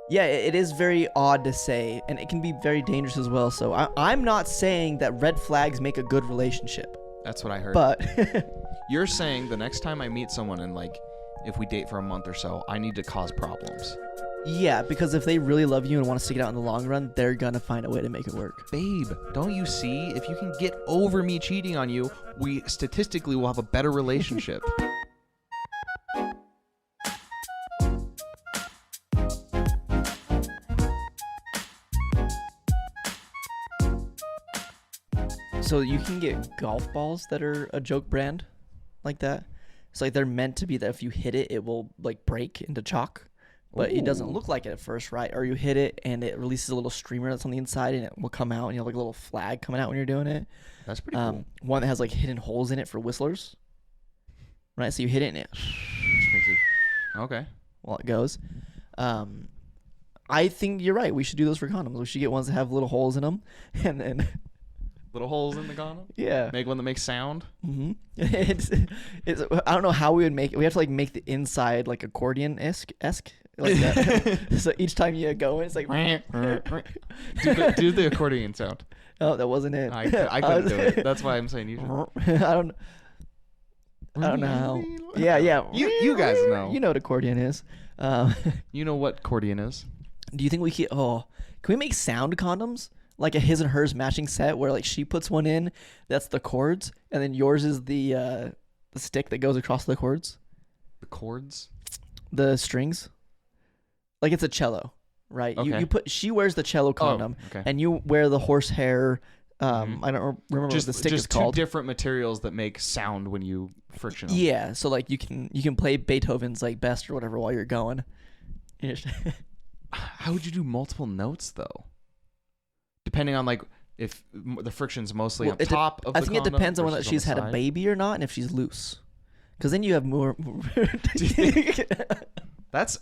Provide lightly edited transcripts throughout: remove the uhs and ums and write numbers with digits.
Yeah, it is very odd to say, and it can be very dangerous as well. So I'm not saying that red flags make a good relationship, That's what I heard. but You're saying the next time I meet someone and like, if we date for a month or so, I need to cause problems. yeah, because if they really love you and want to stick it out in the long run, they're gonna find a way to make it work. Babe, don't you see? If you can get over me cheating on you, we statistically will have a better relationship. So you can get golf balls that are a joke brand like that. It's like they're meant to be that if you hit it, it will like break into chalk. But it doesn't look like it at first, right? Or you hit it and it releases a little streamer that's on the inside and it will come out and you have like a little flag coming out when you're doing it. That's pretty cool. One that has like hidden holes in it for whistlers. Right? So you hit it and it Which makes it... Okay. while it goes. I think you're right. We should do those for condoms. We should get ones that have little holes in them and then Little holes in the condom? yeah. Make one that makes sound? Mm-hmm. it's I don't know how we would make it. We have to like make the inside like accordion-esque like that. So each time you go in, it's like do the accordion sound. oh, that wasn't it. I couldn't do it. That's why I'm saying you should. I don't know how. Yeah. You guys know. You know what accordion is. You know what accordion is. Do you think we can we make sound condoms? Like a his and hers matching set where like she puts one in, that's the cords, and then yours is the stick that goes across the cords. The chords? The strings. Like it's a cello, right? Okay. She wears the cello condom, okay. and you wear the horsehair. I don't remember what the stick is called. Just two different materials that make sound when you friction them. Yeah, so like you can play Beethoven's like best or whatever while you're going. How would you do multiple notes though? Depending on like if the friction's mostly up top of the condom. I think it depends on whether she's had a baby or not, and if she's loose. Because then you have more. That's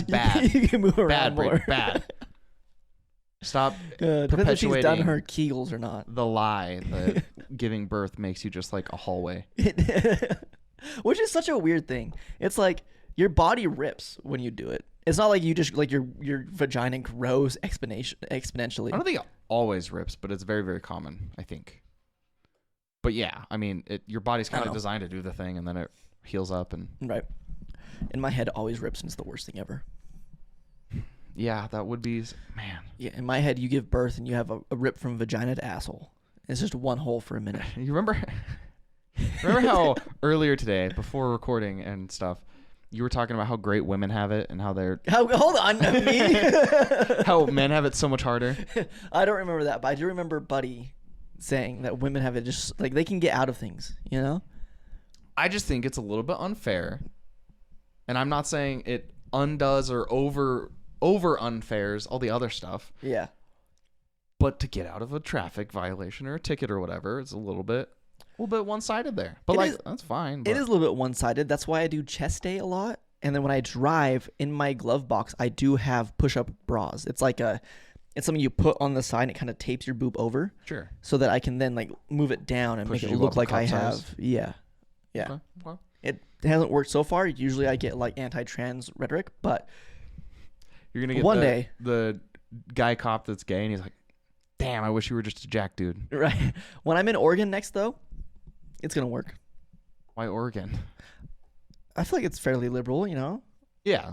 bad. You can move around more. Bad. Stop Depends if she's done perpetuating her Kegels or not. the lie that giving birth makes you just like a hallway. Which is such a weird thing. It's like your body rips when you do it. It's not like you just like your vagina grows exponentially. I don't think it always rips, but it's very, very common, I think. But yeah, I mean, your body's kind of designed to do the thing, and then it heals up and right. In my head, it always rips, and it's the worst thing ever. Yeah, that would be man. Yeah, in my head, you give birth and you have a rip from vagina to asshole. It's just one hole for a minute. You remember how earlier today, before recording and stuff, you were talking about how great women have it and how they're... Hold on, me? How men have it so much harder. I don't remember that, but I do remember Buddy saying that women have it just... Like, they can get out of things, you know? I just think it's a little bit unfair. And I'm not saying it undoes or over unfairs all the other stuff. Yeah. But to get out of a traffic violation or a ticket or whatever, it's a little bit one-sided there. But that's fine. But. It is a little bit one-sided. That's why I do chest day a lot. And then when I drive, in my glove box, I do have push-up bras. It's like it's something you put on the side and it kind of tapes your boob over. Sure. So that I can then like move it down and make it look like I have. Yeah. Yeah. Okay. It hasn't worked so far. Usually I get like anti-trans rhetoric, but you're going to get one day the guy cop that's gay and he's like, damn, I wish you were just a jack dude. Right. When I'm in Oregon next though, it's going to work. Why Oregon? I feel like it's fairly liberal, you know? Yeah.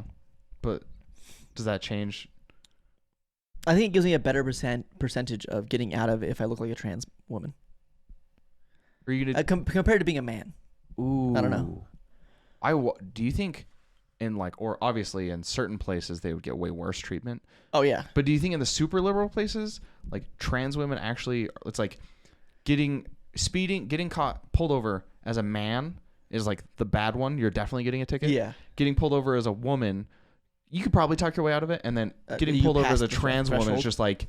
But does that change? I think it gives me a better percentage of getting out of it if I look like a trans woman. Are you gonna compared to being a man? Ooh. I don't know. Do you think in or obviously in certain places they would get way worse treatment? Oh yeah. But do you think in the super liberal places, like trans women actually, it's like getting pulled over as a man is like the bad one. You're definitely getting a ticket. Yeah. Getting pulled over as a woman, you could probably talk your way out of it, and then getting pulled over as a trans woman is just like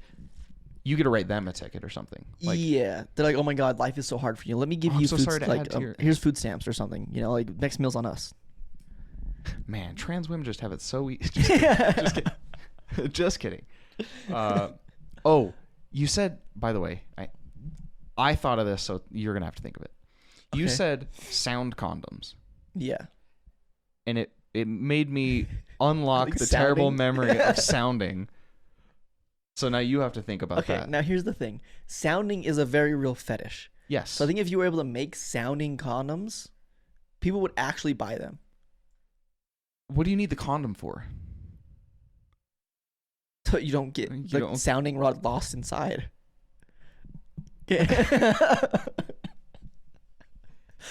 you get to write them a ticket or something. Like, yeah, they're like, oh my god, life is so hard for you. Let me give you so food, here's food stamps or something. You know, like next meal's on us. Man, trans women just have it so easy. Just kidding. Just kidding. You said, by the way, I thought of this, so you're gonna have to think of it. Okay. You said sound condoms. Yeah. And it made me unlock Like the terrible sounding? memory of sounding. So now you have to think about Okay, that. now here's the thing. Sounding is a very real fetish. Yes. So I think if you were able to make sounding condoms, people would actually buy them. What do you need the condom for? So you don't get You the don't- sounding rod lost inside.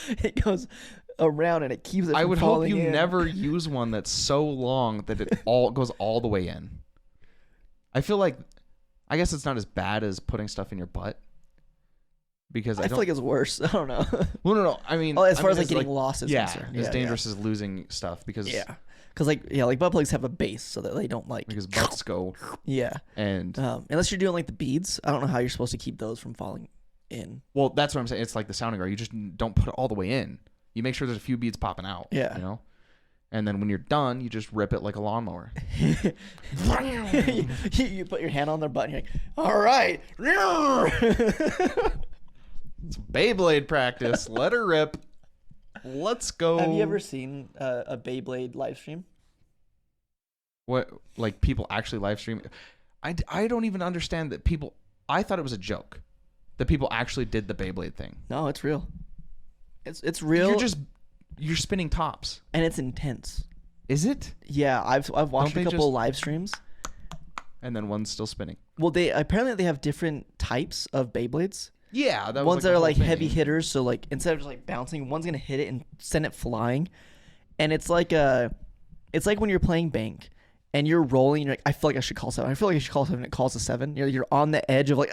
It goes around and it keeps it I from would hope falling you in. never use one that's so long that it all goes all the way in. I feel like, I guess it's not as bad as putting stuff in your butt. Because I feel like it's worse. I don't know. Well, no. I mean, Oh, as I far mean, as it's getting lost is concerned. as dangerous as losing stuff because Yeah. Because like butt plugs have a base so that they don't like. because butts go Yeah. and Unless you're doing like the beads, I don't know how you're supposed to keep those from falling in. well, that's what I'm saying. It's like the sounding guard. You just don't put it all the way in. You make sure there's a few beads popping out. Yeah. You know, and then when you're done, you just rip it like a lawnmower. You put your hand on their butt and you're like, all right. It's Beyblade practice. Let her rip. Let's go. Have you ever seen a Beyblade live stream? What, like people actually live stream? I don't even understand that people. I thought it was a joke that people actually did the Beyblade thing. No, it's real. It's real. You're spinning tops. And it's intense. Is it? Yeah, I've watched Don't a they couple just- live streams. And then one's still spinning. Well, they apparently have different types of Beyblades. Yeah, that was Ones like that the are whole like thing. heavy hitters, so like instead of just like bouncing, one's gonna hit it and send it flying. And it's like when you're playing bank and you're rolling, you're like, I feel like I should call 7. I feel like I should call 7. It calls a 7. You're on the edge of like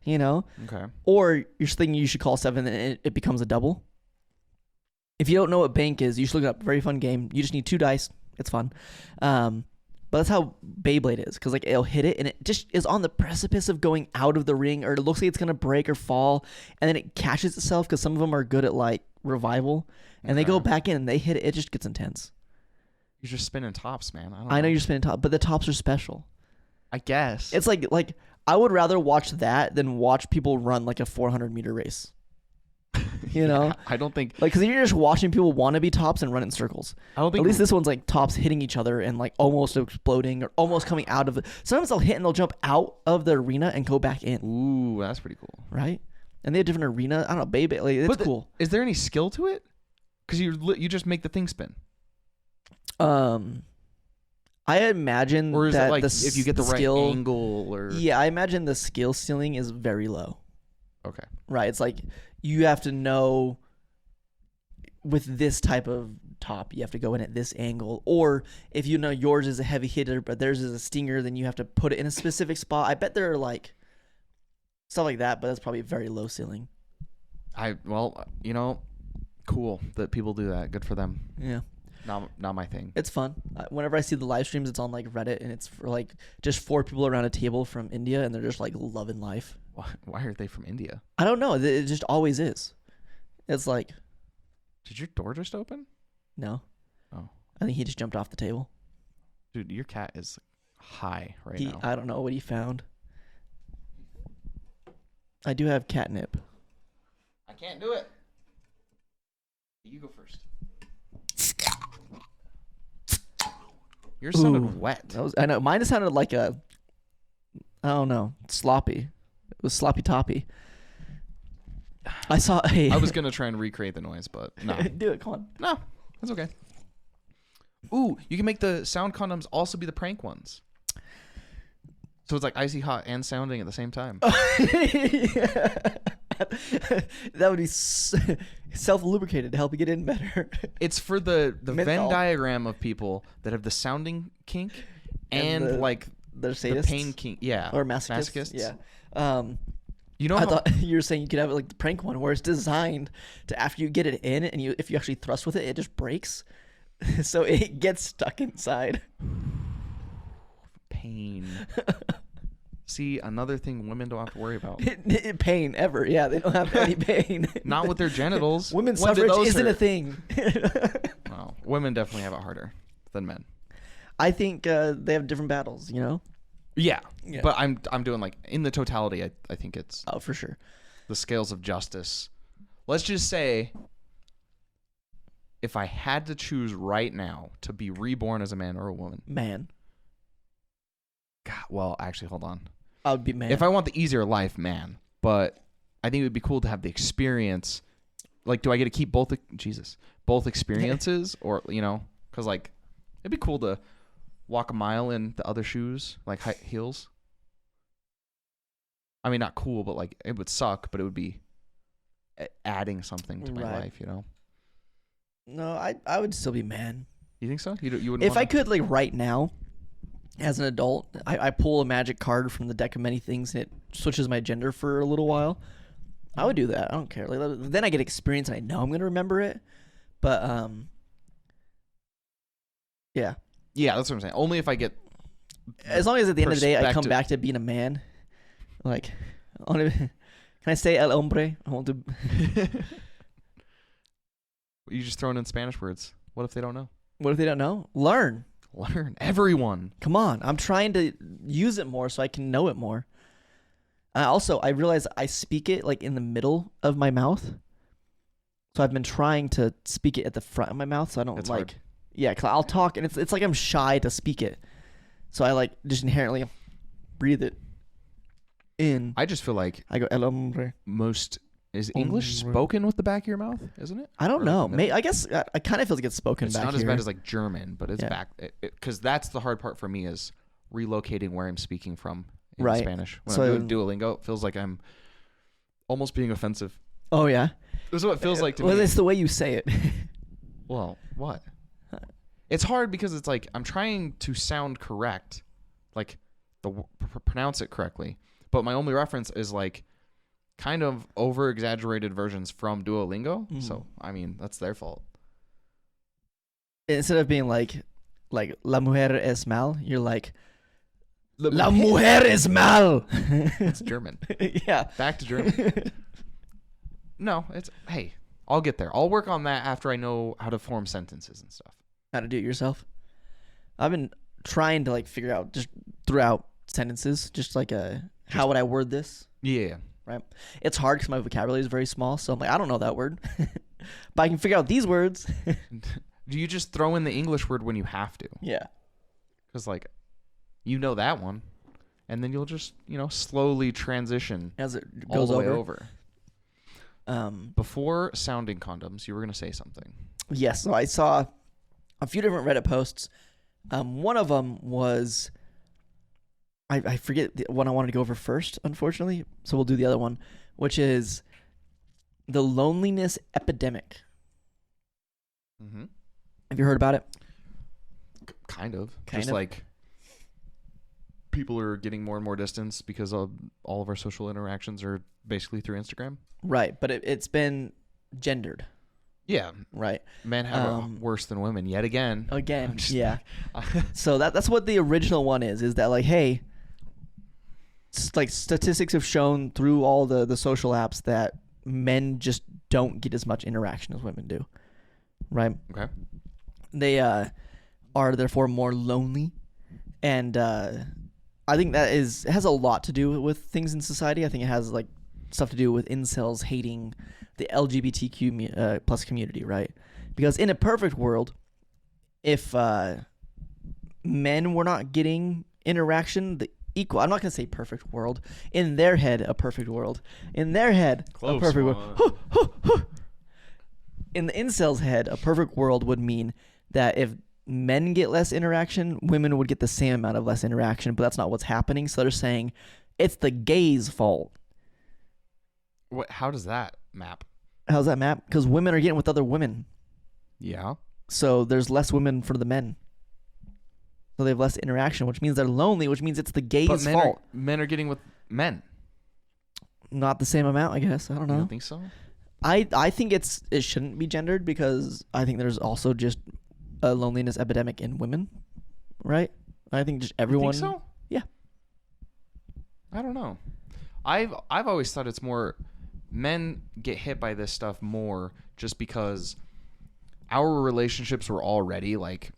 you know. Okay. Or you're thinking you should call 7 and it becomes a double. If you don't know what bank is, you should look it up. Very fun game. You just need 2 dice. It's fun. But that's how Beyblade is, because like it'll hit it and it just is on the precipice of going out of the ring, or it looks like it's gonna break or fall, and then it catches itself because some of them are good at like revival, and they go Okay. back in and they hit it. It just gets intense. You're just spinning tops, man. I know you're spinning top, but the tops are special. I guess. It's like I would rather watch that than watch people run like a 400-meter race. You know, I don't think. like because you're just watching people want to be tops and run in circles. I don't think. At least this one's like tops hitting each other and like almost exploding or almost coming out of it. Sometimes they'll hit and they'll jump out of the arena and go back in, Ooh, that's pretty cool. right? And they have different arena. I don't know, baby. Like, it's cool. Is there any skill to it? Because you just make the thing spin. I imagine Or is that it like the, if you get the right skill, angle or Yeah, I imagine the skill ceiling is very low. Okay. Right? It's like you have to know with this type of top, you have to go in at this angle. Or if you know yours is a heavy hitter, but theirs is a stinger, then you have to put it in a specific spot. I bet there are like stuff like that, but that's probably very low ceiling. Cool that people do that. Good for them. Yeah. Not my thing. It's fun. Whenever I see the live streams, it's on like Reddit, and it's for like just 4 people around a table from India, and they're just like loving life. Why are they from India? I don't know. It just always is. It's like, Did your door just open? no. Oh. I think he just jumped off the table. Dude, your cat is high right now. I don't know what he found. I do have catnip. I can't do it. You go first. Yours sounded Ooh. wet. I know. Mine sounded like I don't know, sloppy. It was sloppy toppy. I saw a. I was gonna try and recreate the noise, but no. Do it. Come on. No, that's okay. Ooh, you can make the sound condoms also be the prank ones. So it's like icy hot and sounding at the same time. That would be self-lubricated to help you get in better. It's for the Venn Menthol. diagram of people that have the sounding kink and the- like They're the sadists. pain kink. Yeah. Or masochists. Masochists. Yeah. You know I how thought you were saying you could have it like the prank one where it's designed to after you get it in and if you actually thrust with it, it just breaks. So it gets stuck inside. pain. See, another thing women don't have to worry about. Pain ever. Yeah, they don't have any pain. Not with their genitals. Women's When did suffrage those isn't a hurt? thing. Well, women definitely have it harder than men. I think they have different battles, you know? Yeah. Yeah. But I'm doing like in the totality, I think it's Oh, for sure. the scales of justice. Let's just say if I had to choose right now to be reborn as a man or a woman, Man. God, well, actually, hold on. I would be man. If I want the easier life, man. But I think it would be cool to have the experience. Like, do I get to keep both experiences, or because like it'd be cool to walk a mile in the other shoes, like high heels. I mean, not cool, but like it would suck, but it would be adding something to my life, No, I would still be man. You think so? You wouldn't. If I could, like right now, as an adult, I pull a magic card from the deck of many things and it switches my gender for a little while. I would do that. I don't care. Like, then I get experience and I know I'm gonna remember it. But yeah. Yeah, that's what I'm saying. Only if I get. As long as at the end of the day I come back to being a man, like, can I say el hombre? I want to. You just throwing in Spanish words. What if they don't know? What if they don't know? Learn. Everyone. Come on. I'm trying to use it more so I can know it more. I realize I speak it like in the middle of my mouth. So I've been trying to speak it at the front of my mouth so I don't hard. Yeah, cause I'll talk and it's like I'm shy to speak it. So I like just inherently breathe it in. I just feel like I go el hombre. Is English spoken with the back of your mouth, isn't it? I don't know. I guess I kind of feel like it's spoken it's back here. It's not as bad as like German, but it's back. Because that's the hard part for me is relocating where I'm speaking from in Spanish. When I'm doing Duolingo, it feels like I'm almost being offensive. Oh, yeah? This is what it feels like to me. Well, it's the way you say it. Well, what? It's hard because it's like I'm trying to sound correct, like pronounce it correctly, but my only reference is like kind of over-exaggerated versions from Duolingo. So, I mean, that's their fault. Instead of being like la mujer es mal, you're like la mujer es mal. It's German. Yeah. Back to German. No, hey, I'll get there. I'll work on that after I know how to form sentences and stuff. How to do it yourself? I've been trying to like figure out just throughout sentences, just like how would I word this? Yeah. Right. It's hard because my vocabulary is very small, so I'm like, I don't know that word, but I can figure out these words. Do you just throw in the English word when you have to? Yeah. Because like, you know that one, and then you'll just slowly transition as it goes all the way over. Before sounding condoms, you were gonna say something. Yes. So I saw a few different Reddit posts. One of them was. I forget the one I wanted to go over first, unfortunately. So we'll do the other one, which is the loneliness epidemic. Mm-hmm. Have you heard about it? Kind of. Like people are getting more and more distance because of all of our social interactions are basically through Instagram. Right, but it's been gendered. Yeah. Right. Men have it worse than women yet again. Yeah. So that's what the original one is that like, hey, like statistics have shown through all the social apps that men just don't get as much interaction as women do. Right? Okay. They are therefore more lonely, and I think that has a lot to do with things in society. I think it has like stuff to do with incels hating the LGBTQ plus community, right? Because in a perfect world, if men were not getting interaction, the equal. I'm not gonna say perfect world. In their head, a perfect world. In their head, close a perfect world. In the incels' head, a perfect world would mean that if men get less interaction, women would get the same amount of less interaction, but that's not what's happening. So they're saying it's the gays' fault. What? How does that map? How's that map? Because women are getting with other women. Yeah. So there's less women for the men. So they have less interaction, which means they're lonely, which means it's the gays' fault. Men are getting with men. Not the same amount, I guess. I don't know. You don't think so? I think it shouldn't be gendered because I think there's also just a loneliness epidemic in women, right? I think just everyone. You think so? Yeah. I don't know. I've always thought it's more men get hit by this stuff more just because our relationships were already like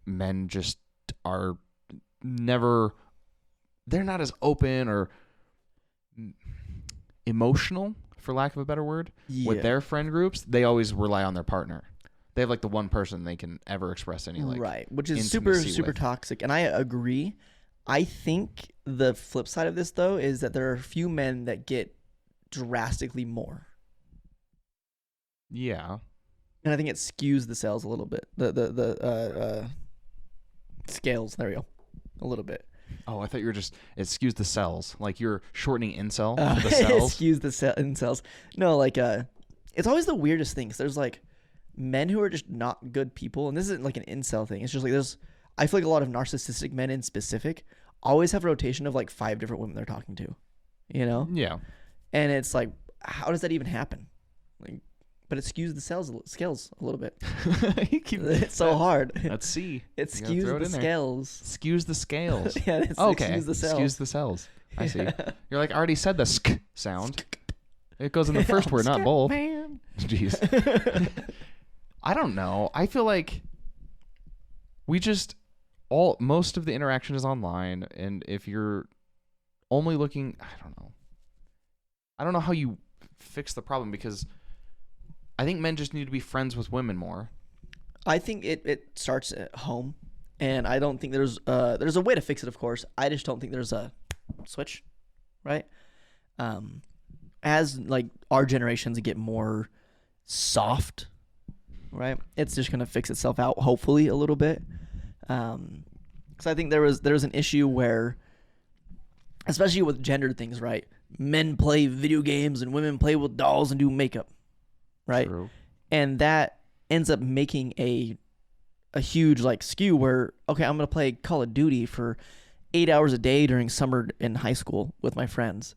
men just are never, they're not as open or emotional, for lack of a better word, with their friend groups. They always rely on their partner. they have like the one person they can ever express any like right, which is super intimacy with. toxic. And I agree. I think the flip side of this though is that there are a few men that get drastically more. Yeah. And I think it skews the sales a little bit. The scales. There we go. A little bit. Oh, I thought you were just it skews the cells. Like you're shortening incel to the It cells. skews the incels. No, like it's always the weirdest things. There's like men who are just not good people, and this isn't like an incel thing. It's just like I feel like a lot of narcissistic men in specific always have a rotation of like 5 different women they're talking to, you know? Yeah. And it's like, how does that even happen? Like, but it skews the scales a little bit. It's so hard. Let's see. It skews the scales. Skews the scales. Yeah, it okay. skews the cells. Skews the cells. I see. You're like, I already said the sk sound. It goes in the first word, not both. Man. Jeez. I don't know. I feel like most of the interaction is online, and if you're only looking, I don't know how you fix the problem, because I think men just need to be friends with women more. I think it starts at home, and I don't think there's a way to fix it, of course. I just don't think there's a switch, right? As like our generations get more soft, right? It's just gonna fix itself out, hopefully, a little bit. Because I think there was an issue where, especially with gendered things, right? Men play video games and women play with dolls and do makeup, right? True. And that ends up making a huge like skew where, okay, I'm gonna play Call of Duty for 8 hours a day during summer in high school with my friends.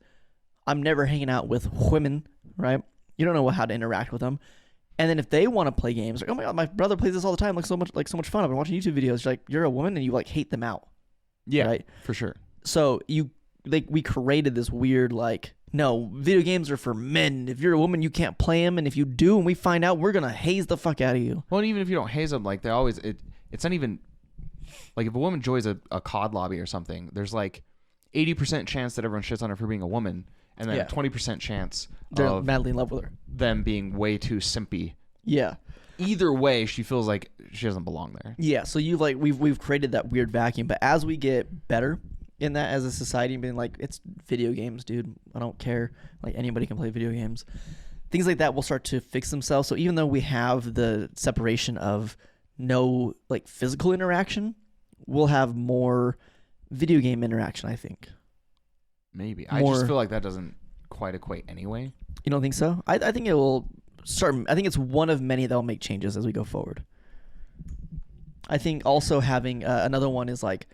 I'm never hanging out with women, right? You don't know how to interact with them. And then if they want to play games, like, oh my god, my brother plays this all the time, so much fun. I've been watching YouTube videos. You're a woman and you like hate them out. Yeah, right? For sure. So we created this weird like, no, video games are for men. If you're a woman, you can't play them, and if you do, and we find out, we're gonna haze the fuck out of you. Well, and even if you don't haze them, like it's not even like if a woman joins a COD lobby or something, there's like 80% chance that everyone shits on her for being a woman, and then 20% chance they're madly in love with her. Them being way too simpy. Yeah. Either way, she feels like she doesn't belong there. Yeah. So we've created that weird vacuum, but as we get better in that as a society, being like, it's video games, dude. I don't care. Like anybody can play video games. Things like that will start to fix themselves. So even though we have the separation of no like physical interaction, we'll have more video game interaction, I think. Maybe. I just feel like that doesn't quite equate anyway. You don't think so? I think it will start. I think it's one of many that will make changes as we go forward. I think also having another one is like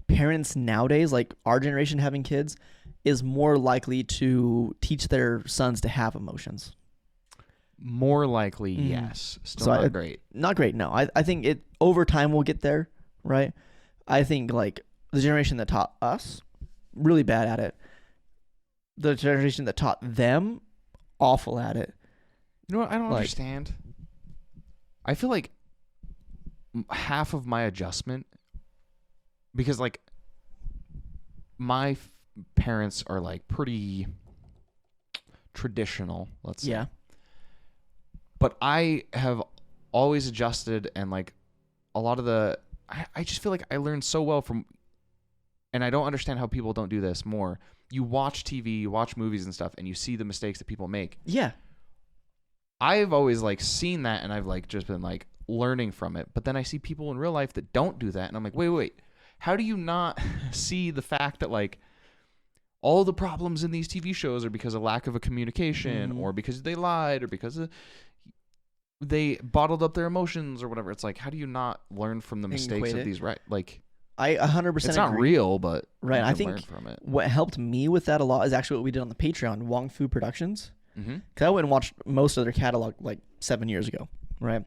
parents nowadays, like our generation having kids, is more likely to teach their sons to have emotions. More likely, yes. Still not great. Not great, no. I think it over time we'll get there, right? I think like the generation that taught us, really bad at it. The generation that taught them, awful at it. You know what? I don't understand. I feel like half of my adjustment, because like my parents are like pretty traditional, let's say. Yeah. But I have always adjusted, and like a lot of I just feel like I learned so well from, and I don't understand how people don't do this more. You watch TV, you watch movies and stuff, and you see the mistakes that people make. Yeah. I've always like seen that, and I've like just been like learning from it. But then I see people in real life that don't do that, and I'm like, wait. How do you not see the fact that like all the problems in these TV shows are because of lack of a communication, or because they lied, or because they bottled up their emotions or whatever? It's like, how do you not learn from the mistakes of these? Right? Like, I 100% it's not real, but right. I think learn from it. What helped me with that a lot is actually what we did on the Patreon, Wong Fu Productions. Mm-hmm. Because I went and watched most of their catalog like 7 years ago, right?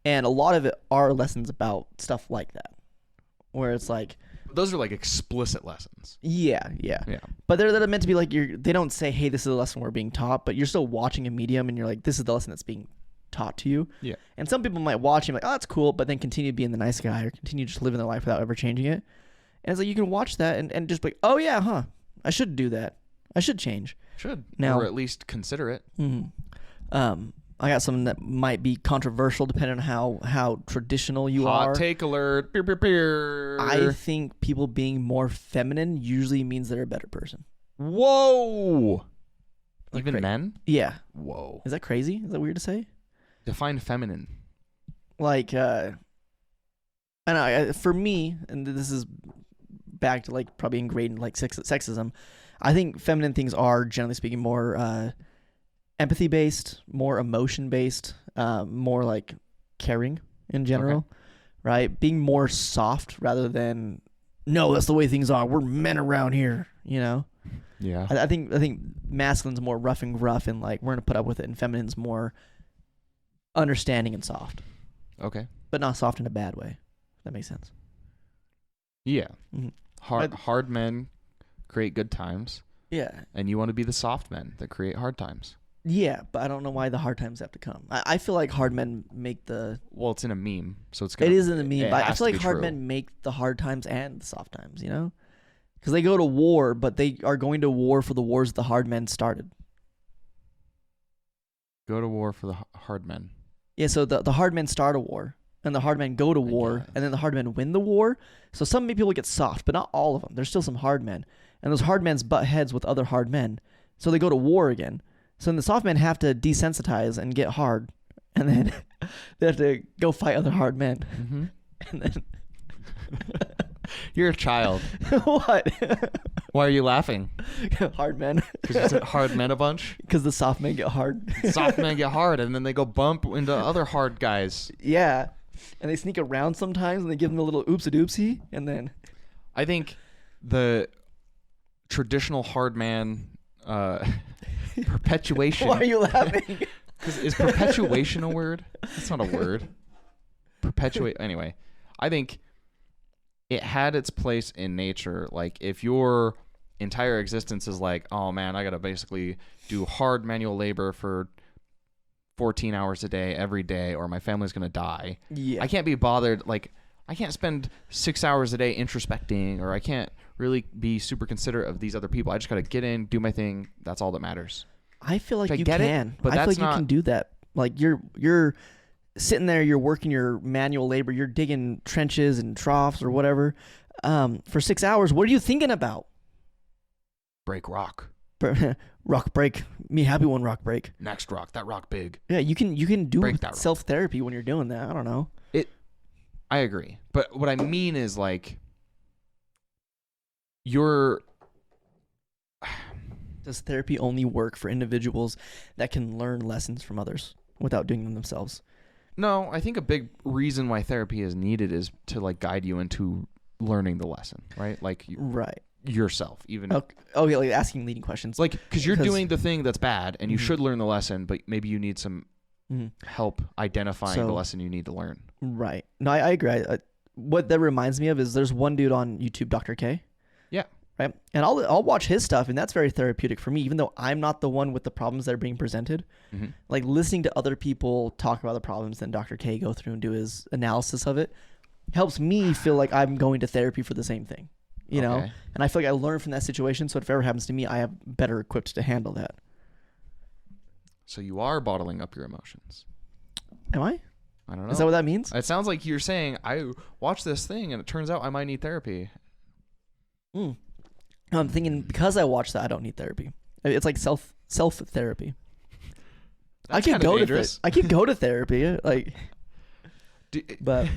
And a lot of it are lessons about stuff like that, where it's like, those are like explicit lessons. Yeah. But they're meant to be like, they don't say, hey, this is a lesson we're being taught, but you're still watching a medium, and you're like, this is the lesson that's being taught to you. Yeah. And some people might watch and be like, oh, that's cool, but then continue being the nice guy or continue just living their life without ever changing it. And it's like, you can watch that and just be like, oh yeah, huh, I should do that. I should change. Should. Now, or at least consider it. Mm-hmm. I got something that might be controversial depending on how traditional you Hot are. take alert. Beer, beer, beer. I think people being more feminine usually means they're a better person. Whoa. Like Even men? Yeah. Whoa. Is that crazy? Is that weird to say? Define feminine. Like, I know, for me, and this is back to like probably ingrained like sexism, I think feminine things are generally speaking more empathy based, more emotion based, more like caring in general, right? Being more soft rather than no, that's the way things are. We're men around here, you know. Yeah. I think masculine's more rough and gruff and like we're gonna put up with it, and feminine's more understanding and soft. Okay. But not soft in a bad way. If that makes sense. Yeah. Mm-hmm. Hard men create good times. Yeah. And you want to be the soft men that create hard times. Yeah, but I don't know why the hard times have to come. I feel like hard men make the... Well, it's in a meme, so it's It is in the meme, but I has feel to like be hard true. men make the hard times and the soft times, you know? Because they go to war, but they are going to war for the wars the hard men started. Go to war for the hard men. Yeah, so the hard men start a war, and the hard men go to war, guess. and then the hard men win the war. So some people get soft, but not all of them. There's still some hard men. And those hard men butt heads with other hard men. So they go to war again. So then the soft men have to desensitize and get hard. And then they have to go fight other hard men. Mm-hmm. And then... You're a child. What? Why are you laughing? Hard men. Because you said hard men a bunch? Because the soft men get hard. Soft men get hard, and then they go bump into other hard guys. Yeah. And they sneak around sometimes, and they give them a little oopsie-doopsie, and then... I think the traditional hard man perpetuation... Why are you laughing? Is perpetuation a word? That's not a word. Perpetuate. Anyway, I think it had its place in nature. Like, if your entire existence is like, oh man, I gotta basically do hard manual labor for 14 hours a day every day, or my family's gonna die. Yeah. I can't be bothered. Like, I can't spend 6 hours a day introspecting, or I can't really be super considerate of these other people. I just gotta get in, do my thing. That's all that matters. I feel like I you get it, can. but I feel that's like you can do that. Like you're sitting there, you're working your manual labor, you're digging trenches and troughs or whatever, for 6 hours. What are you thinking about? Break rock. Rock break. Me happy one rock break. Next rock. That rock big. Yeah, you can do Break that rock. self-therapy when you're doing that. I don't know. I agree. But what I mean is, like, Does therapy only work for individuals that can learn lessons from others without doing them themselves? No, I think a big reason why therapy is needed is to, like, guide you into learning the lesson, right? Like, Right. yourself, even. Okay, like asking leading questions. Like, because you're doing the thing that's bad, and you Mhm. should learn the lesson, but maybe you need some Mhm. help identifying the So- lesson you need to learn. Right. No, I agree. What that reminds me of is there's one dude on YouTube, Dr. K. Yeah. Right. And I'll watch his stuff, and that's very therapeutic for me, even though I'm not the one with the problems that are being presented. Mm-hmm. Like listening to other people talk about the problems, then Dr. K go through and do his analysis of it, helps me feel like I'm going to therapy for the same thing. You know? Okay. And I feel like I learned from that situation, so if it ever happens to me, I am better equipped to handle that. So you are bottling up your emotions. Am I? I don't know. Is that what that means? It sounds like you're saying, I watched this thing, and it turns out I might need therapy. No, I'm thinking because I watched that, I don't need therapy. It's like self therapy. I That's can kinda go dangerous. I can go to therapy, like, but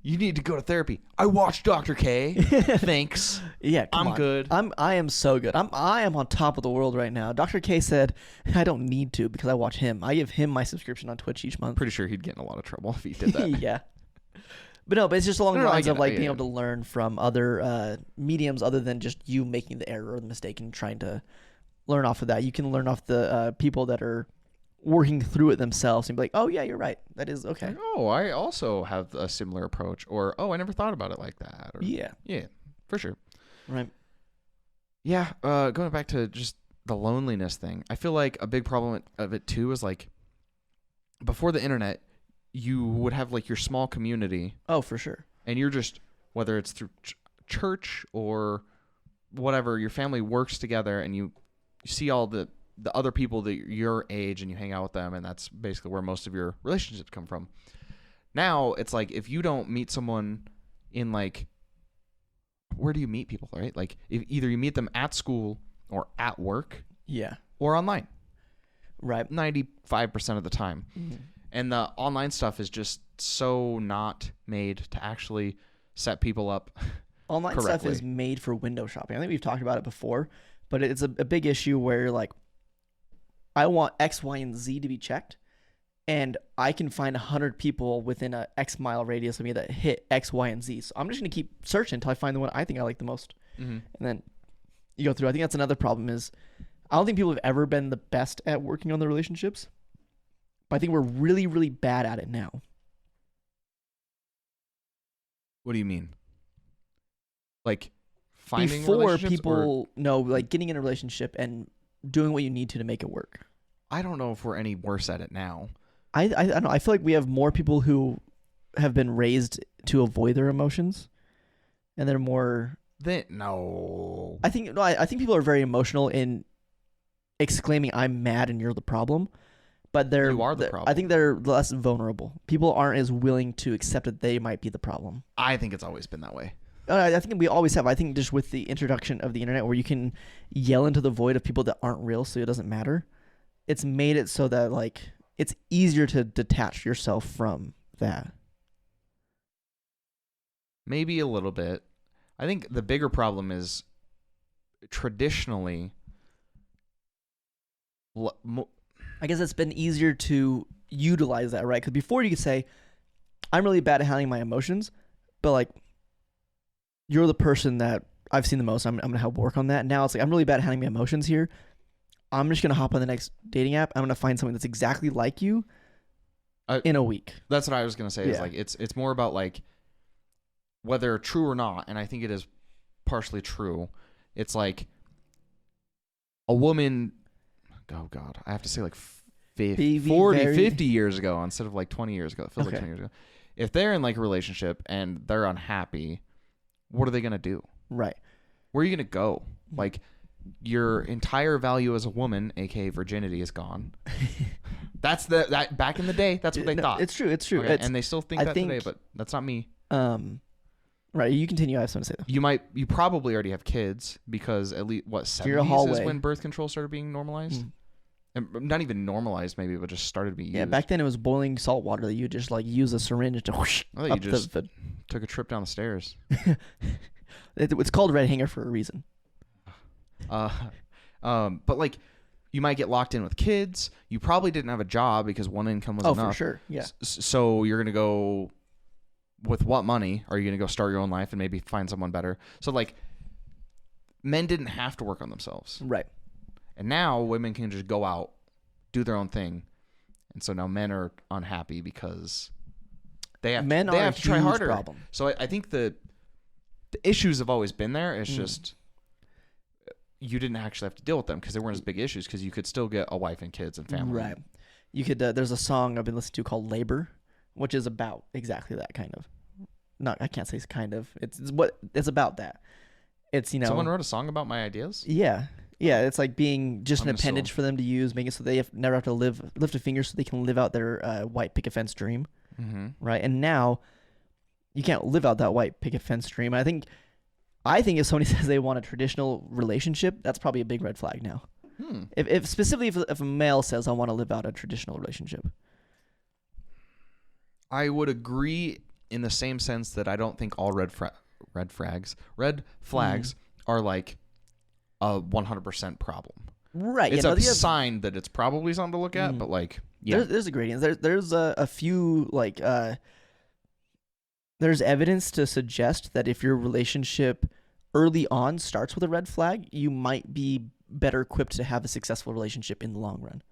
You need to go to therapy. I watched Dr. K. Thanks. yeah, come I'm on. good. I am so good. I am on top of the world right now. Dr. K said I don't need to because I watch him. I give him my subscription on Twitch each month. Pretty sure he'd get in a lot of trouble if he did that. Yeah. But no, but it's just along the No, I lines get of it, like I being get able to learn from other mediums other than just you making the error or the mistake and trying to learn off of that. You can learn off the people that are working through it themselves and be like, oh yeah, you're right. That is okay. Like, oh, I also have a similar approach. Or, oh, I never thought about it like that. Or, Yeah. Yeah, for sure. Right. Yeah, going back to just the loneliness thing, I feel like a big problem of it too is like before the internet, you would have like your small community, Oh, for sure. and you're just, whether it's through church or whatever, your family works together, and you see all the the other people that your age and you hang out with them, and that's basically where most of your relationships come from. Now it's like if you don't meet someone in like, where do you meet people, right? Like if either you meet them at school or at work, Yeah. or online, Right. 95% of the time. Mm-hmm. And the online stuff is just so not made to actually set people up Online correctly. stuff is made for window shopping. I think we've talked about it before, but it's a big issue where like, I want X, Y, and Z to be checked, and I can find 100 people within a X mile radius of me that hit X, Y, and Z. So I'm just gonna keep searching until I find the one I think I like the most, and then you go through. I think that's another problem is I don't think people have ever been the best at working on their relationships, but I think we're really, really bad at it now. What do you mean? Like finding Before relationships, or people know, like getting in a relationship and doing what you need to make it work. I don't know if we're any worse at it now. I don't know. I feel like we have more people who have been raised to avoid their emotions, and they're more. No. I think people are very emotional in exclaiming, "I'm mad," and you're the problem. But You are the problem. I think they're less vulnerable. People aren't as willing to accept that they might be the problem. I think it's always been that way. I think we always have. I think just with the introduction of the internet, where you can yell into the void of people that aren't real, so it doesn't matter. It's made it so that like it's easier to detach yourself from that. Maybe a little bit. I think the bigger problem is traditionally. I guess it's been easier to utilize that, right? Because before you could say, I'm really bad at handling my emotions, but like, you're the person that I've seen the most. I'm going to help work on that. Now it's like, I'm really bad at handling my emotions here. I'm just going to hop on the next dating app. I'm going to find something that's exactly like you in a week. That's what I was going to say. Is Yeah. like, it's more about like whether true or not. And I think it is partially true. It's like a woman, oh God, I have to say like 50 years ago instead of like 20 years ago. It feels like 20 years ago. If they're in like a relationship and they're unhappy, what are they going to do? Right. Where are you going to go? Like your entire value as a woman, aka virginity, is gone. That's that back in the day. That's what they thought. It's true. It's true. Okay? It's, and they still think that today, but that's not me. Right. You continue. I have something to say though. You probably already have kids because at least what 70s is when birth control started being normalized. And not even normalized, maybe, but just started to be used. Yeah, back then it was boiling salt water that you just like use a syringe to whoosh I thought up you just took a trip down the stairs. It's called red hanger for a reason. But like, you might get locked in with kids. You probably didn't have a job because one income was enough. Oh, for sure. Yeah. So you're gonna go with what money? Are you gonna go start your own life and maybe find someone better? So like, men didn't have to work on themselves. Right. And now women can just go out, do their own thing. And so now men are unhappy because they have to try harder. Problem. So I think the issues have always been there. It's just you didn't actually have to deal with them because they weren't as big issues because you could still get a wife and kids and family. Right. You could. There's a song I've been listening to called "Labor," which is about exactly that kind of. Not, I can't say it's kind of. It's about that. It's Someone wrote a song about my ideas. Yeah. Yeah, it's like being just I'm an appendage for them to use, make it so they never have to lift a finger so they can live out their white picket fence dream, right? And now you can't live out that white picket fence dream. I think if somebody says they want a traditional relationship, that's probably a big red flag now. If specifically if a male says I want to live out a traditional relationship, I would agree in the same sense that I don't think all red flags are like a 100% problem. Right. It's a sign that it's probably something to look at, but like, yeah. There's a gradient. There's a few, like, there's evidence to suggest that if your relationship early on starts with a red flag, you might be better equipped to have a successful relationship in the long run.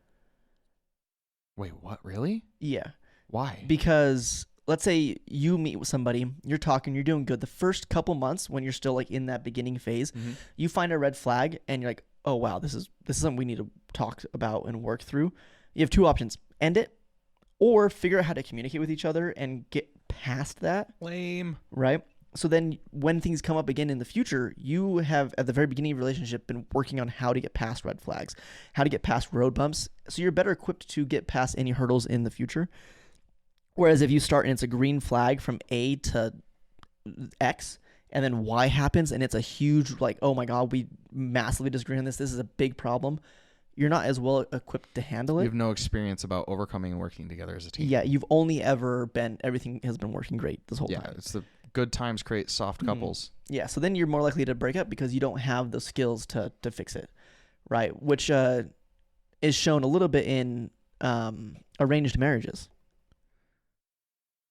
Wait, what? Really? Yeah. Why? Because let's say you meet with somebody, you're talking, you're doing good. The first couple months when you're still like in that beginning phase, you find a red flag and you're like, oh wow, this is something we need to talk about and work through. You have two options: end it, or figure out how to communicate with each other and get past that. Lame. Right? So then when things come up again in the future, you have at the very beginning of your relationship been working on how to get past red flags, how to get past road bumps. So you're better equipped to get past any hurdles in the future. Whereas if you start and it's a green flag from A to X, and then Y happens and it's a huge, like, oh my God, we massively disagree on this. This is a big problem. You're not as well equipped to handle it. You have no experience about overcoming and working together as a team. Yeah, you've only ever been, everything has been working great this whole time. Yeah, it's the good times create soft couples. Yeah, so then you're more likely to break up because you don't have the skills to fix it, right? Which is shown a little bit in arranged marriages.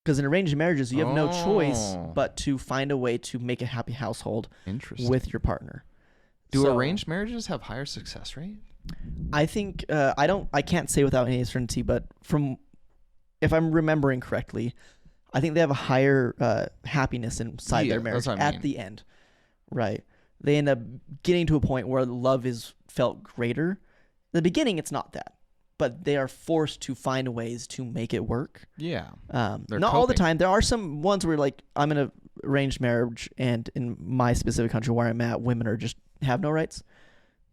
Because in arranged marriages, you have no choice but to find a way to make a happy household with your partner. Do arranged marriages have higher success rate? I think I can't say without any certainty, but from if I'm remembering correctly, I think they have a higher happiness inside their marriage at the end, right? They end up getting to a point where love is felt greater. In the beginning, it's not that, but they are forced to find ways to make it work. Yeah, not all the time. There are some ones where like I'm in a arranged marriage, and in my specific country where I'm at, women are just have no rights.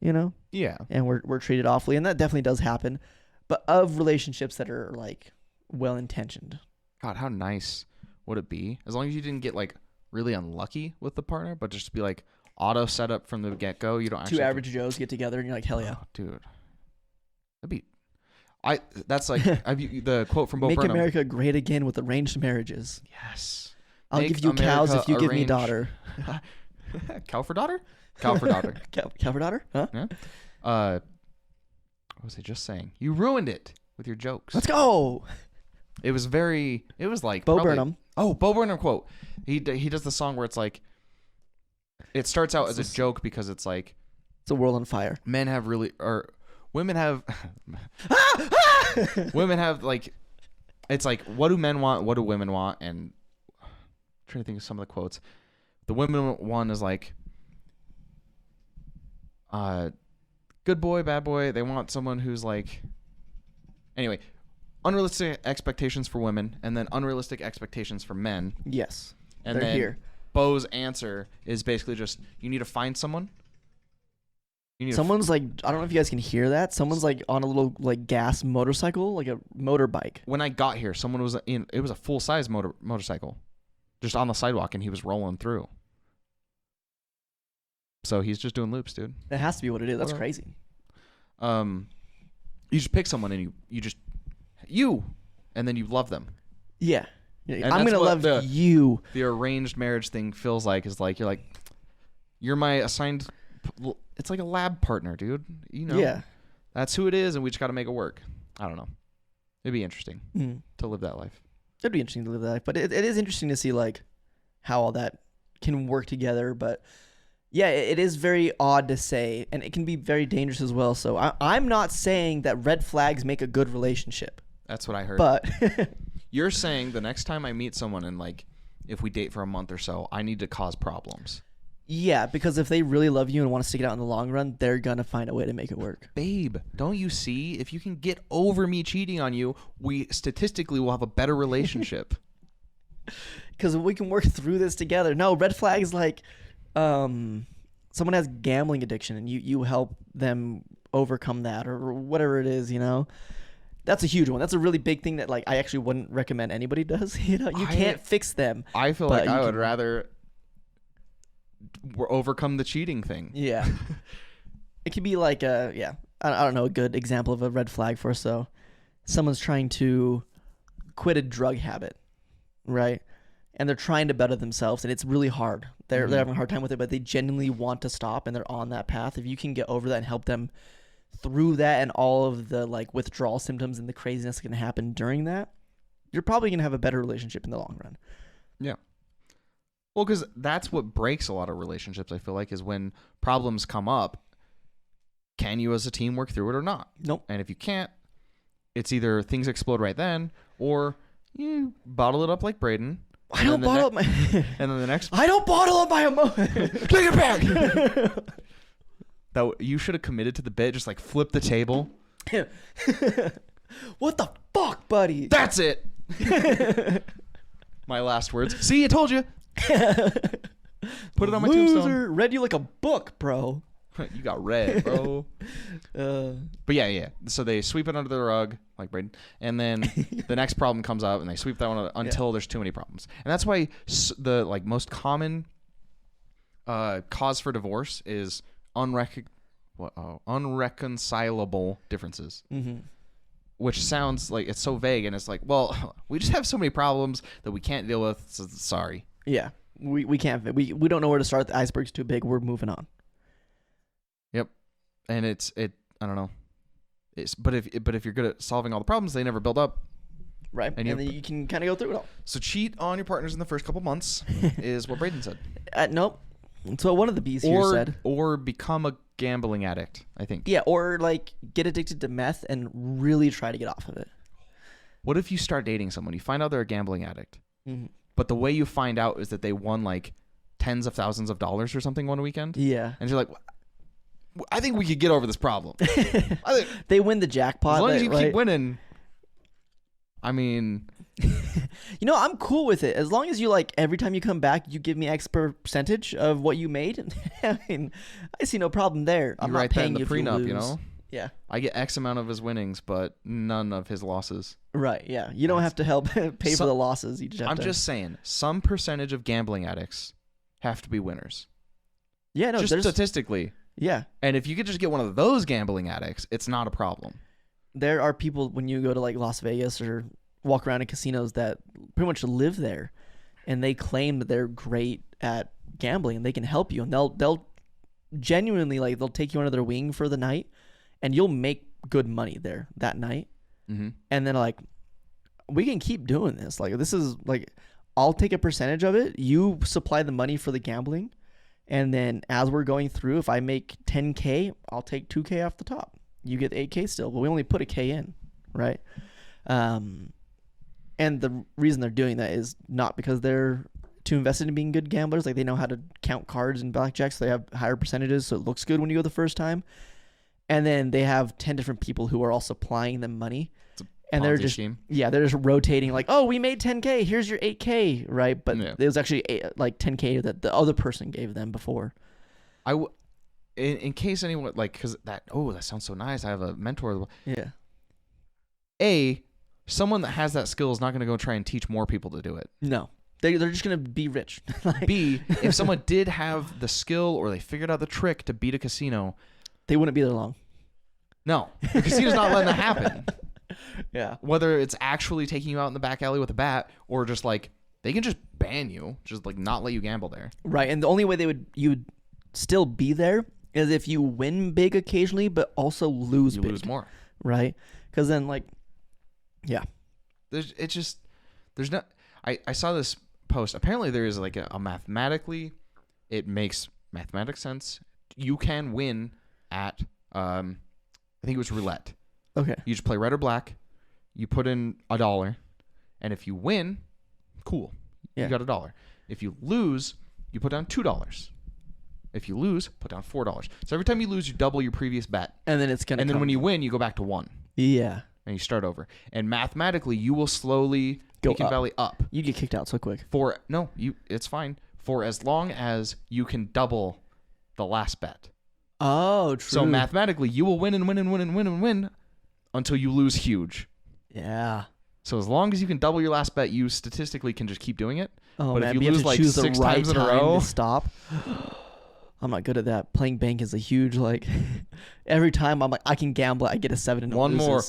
You know? Yeah. And we're treated awfully, and that definitely does happen. But of relationships that are like well intentioned. God, how nice would it be? As long as you didn't get like really unlucky with the partner, but just be like auto set up from the get go. You don't actually two average Joes get together and you're like, hell yeah. Oh, dude. That's like the quote from Bo Make Burnham. America great again with arranged marriages. Yes. I'll give you cows if you give me daughter. Cow for daughter? Cow for daughter. Cow for daughter? Huh? Yeah. What was I just saying? You ruined it with your jokes. Let's go. It was like Bo Burnham. Oh, Bo Burnham quote. He does the song where it's like, it starts out as a joke because it's like, it's a world on fire. Women have women have like, it's like, what do men want? What do women want? And I'm trying to think of some of the quotes. The women one is like, good boy, bad boy. They want someone who's like, anyway, unrealistic expectations for women, and then unrealistic expectations for men. Yes. And then here. Bo's answer is basically just, you need to find someone. Someone's like, I don't know if you guys can hear that. Someone's like on a little like gas motorcycle, like a motorbike. When I got here, someone was it was a full size motorcycle, just on the sidewalk, and he was rolling through. So he's just doing loops, dude. That has to be what it is. That's crazy. You just pick someone and you, and then you love them. Yeah. I'm gonna love you. The arranged marriage thing feels like you're my assigned. It's like a lab partner, dude. You know. Yeah. That's who it is, and we just got to make it work. I don't know. It'd be interesting to live that life. It'd be interesting to live that life, but it is interesting to see like how all that can work together. But yeah, it is very odd to say, and it can be very dangerous as well. So I'm not saying that red flags make a good relationship. That's what I heard. But you're saying the next time I meet someone and like if we date for a month or so, I need to cause problems. Yeah, because if they really love you and want to stick it out in the long run, they're going to find a way to make it work. Babe, don't you see? If you can get over me cheating on you, we statistically will have a better relationship. Because we can work through this together. No, red flags like someone has gambling addiction and you help them overcome that or whatever it is, you know? That's a huge one. That's a really big thing that like I actually wouldn't recommend anybody does. You know, you can't fix them. I feel like I would rather overcome the cheating thing. Yeah. It could be like I don't know, a good example of a red flag for us. So someone's trying to quit a drug habit, right? And they're trying to better themselves, and it's really hard. They're having a hard time with it, but they genuinely want to stop, and they're on that path. If you can get over that and help them through that and all of the like withdrawal symptoms and the craziness that can happen during that, you're probably going to have a better relationship in the long run. Yeah. Well, because that's what breaks a lot of relationships, I feel like, is when problems come up, can you as a team work through it or not? Nope. And if you can't, it's either things explode right then or you bottle it up like Braden. I don't bottle up my... And then the next... I don't bottle up my emotions. Take it back! That you should have committed to the bit, just like flip the table. What the fuck, buddy? That's it! My last words. See, I told you. Put it on my Loser. tombstone. Read you like a book, bro. You got red, bro. But yeah. So they sweep it under the rug, like Braden, and then the next problem comes up, and they sweep that one until there's too many problems. And that's why the like most common cause for divorce is unreconcilable differences. Mm-hmm. Which sounds like it's so vague, and it's like, well, we just have so many problems that we can't deal with. So sorry. Yeah, we can't. We don't know where to start. The iceberg's too big. We're moving on. Yep, and I don't know. But if you're good at solving all the problems, they never build up. Right, and then you can kind of go through it all. So cheat on your partners in the first couple months is what Braden said. Nope. So one of the B's here said, or become a gambling addict. I think. Yeah, or like get addicted to meth and really try to get off of it. What if you start dating someone, you find out they're a gambling addict, but the way you find out is that they won like tens of thousands of dollars or something one weekend? Yeah, and you're like, I think we could get over this problem. They win the jackpot. As long as you keep winning. I mean, I'm cool with it. As long as you like every time you come back, you give me X percentage of what you made. I mean, I see no problem there. I'm not paying you the prenup, you know? Yeah. I get X amount of his winnings, but none of his losses. Right. Yeah. You don't have to help pay for the losses. You just have just saying, some percentage of gambling addicts have to be winners. Yeah. No. Just statistically. Yeah. And if you could just get one of those gambling addicts, it's not a problem. There are people when you go to like Las Vegas or walk around in casinos that pretty much live there, and they claim that they're great at gambling and they can help you, and they'll genuinely like they'll take you under their wing for the night, and you'll make good money there that night. And then like we can keep doing this. Like this is like I'll take a percentage of it. You supply the money for the gambling. And then as we're going through, if I make 10K, I'll take 2K off the top. You get 8K still, but we only put a K in, right? And the reason they're doing that is not because they're too invested in being good gamblers. Like they know how to count cards and blackjack, so they have higher percentages, so it looks good when you go the first time. And then they have 10 different people who are all supplying them money. And they're just they're just rotating like, oh, we made 10K. Here's your 8K, right? But it was actually like 10K that the other person gave them before. In case anyone like, because that sounds so nice. I have a mentor. Yeah. Someone that has that skill is not going to go try and teach more people to do it. No, they're just going to be rich. B, if someone did have the skill or they figured out the trick to beat a casino, they wouldn't be there long. No, the casino's not letting that happen. Yeah. Whether it's actually taking you out in the back alley with a bat or just like they can just ban you, just like not let you gamble there. Right. And the only way you'd still be there is if you win big occasionally, but also lose big. Lose more. Right. Because then like, yeah. There's not, I saw this post. Apparently there is like a mathematically, it makes mathematic sense. You can win at, I think it was roulette. Okay. You just play red or black. You put in $1, and if you win, cool. Yeah. You got $1. If you lose, you put down $2. If you lose, put down $4. So every time you lose, you double your previous bet. And then when you win, you go back to 1. Yeah. And you start over. And mathematically, you will slowly go Beacon Valley up. You get kicked out so quick. It's fine. For as long as you can double the last bet. Oh, true. So mathematically, you will win and win and win and win and win until you lose huge. Yeah. So as long as you can double your last bet, you statistically can just keep doing it. Oh, but man, if you lose like 6 times in a row, to stop. I'm not good at that. Playing bank is a huge like. Every time I'm like, I can gamble, I get a 7 and one more.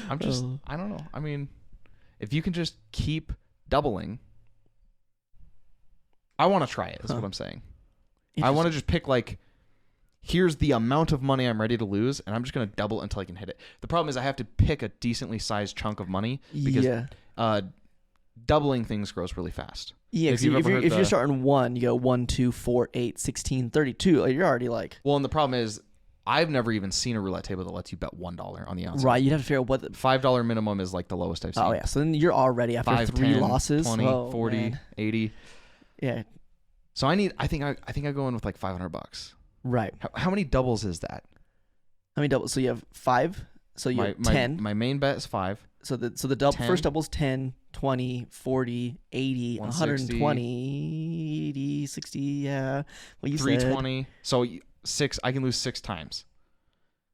I'm just, I don't know. I mean, if you can just keep doubling, I want to try it. Is what I'm saying. I want to just pick like, here's the amount of money I'm ready to lose, and I'm just going to double until I can hit it. The problem is I have to pick a decently sized chunk of money because doubling things grows really fast. Yeah, if you're starting 1, you go 1, 2, 4, 8, 16, 32. Like, you're already like... Well, and the problem is I've never even seen a roulette table that lets you bet $1 on the outside. Right, you'd have to figure out what... $5 minimum is like the lowest I've seen. Oh, yeah. So then you're already after 5, 3 10, losses. 20, 40, man. 80. Yeah. So I think I go in with like $500. Right. How many doubles is that? How many doubles? So you have 5. So you have 10. My main bet is 5. So the double 10? first double's 10, 20, 40, 80, 160. 120, 80, 60, yeah. Well, you said. 320. So 6. I can lose 6 times.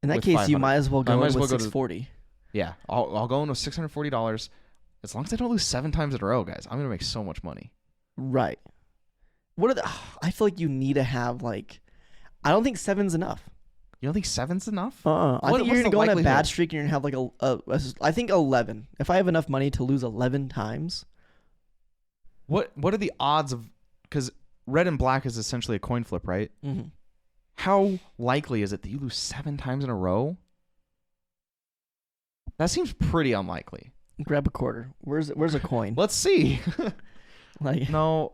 In that with case, you 500. might as well I go might in as well with go to- 640. Yeah, I'll go in with $640. As long as I don't lose 7 times in a row, guys, I'm gonna make so much money. Right. What are the? I feel like you need to have like. I don't think 7's enough. You don't think 7's enough? I think what's you're gonna the go on a likelihood? bad streak and you're gonna have like I think 11. If I have enough money to lose 11 times. What are the odds of? Because red and black is essentially a coin flip, right? Mm-hmm. How likely is it that you lose 7 times in a row? That seems pretty unlikely. Grab a quarter. Where's a coin? Let's see. Like No.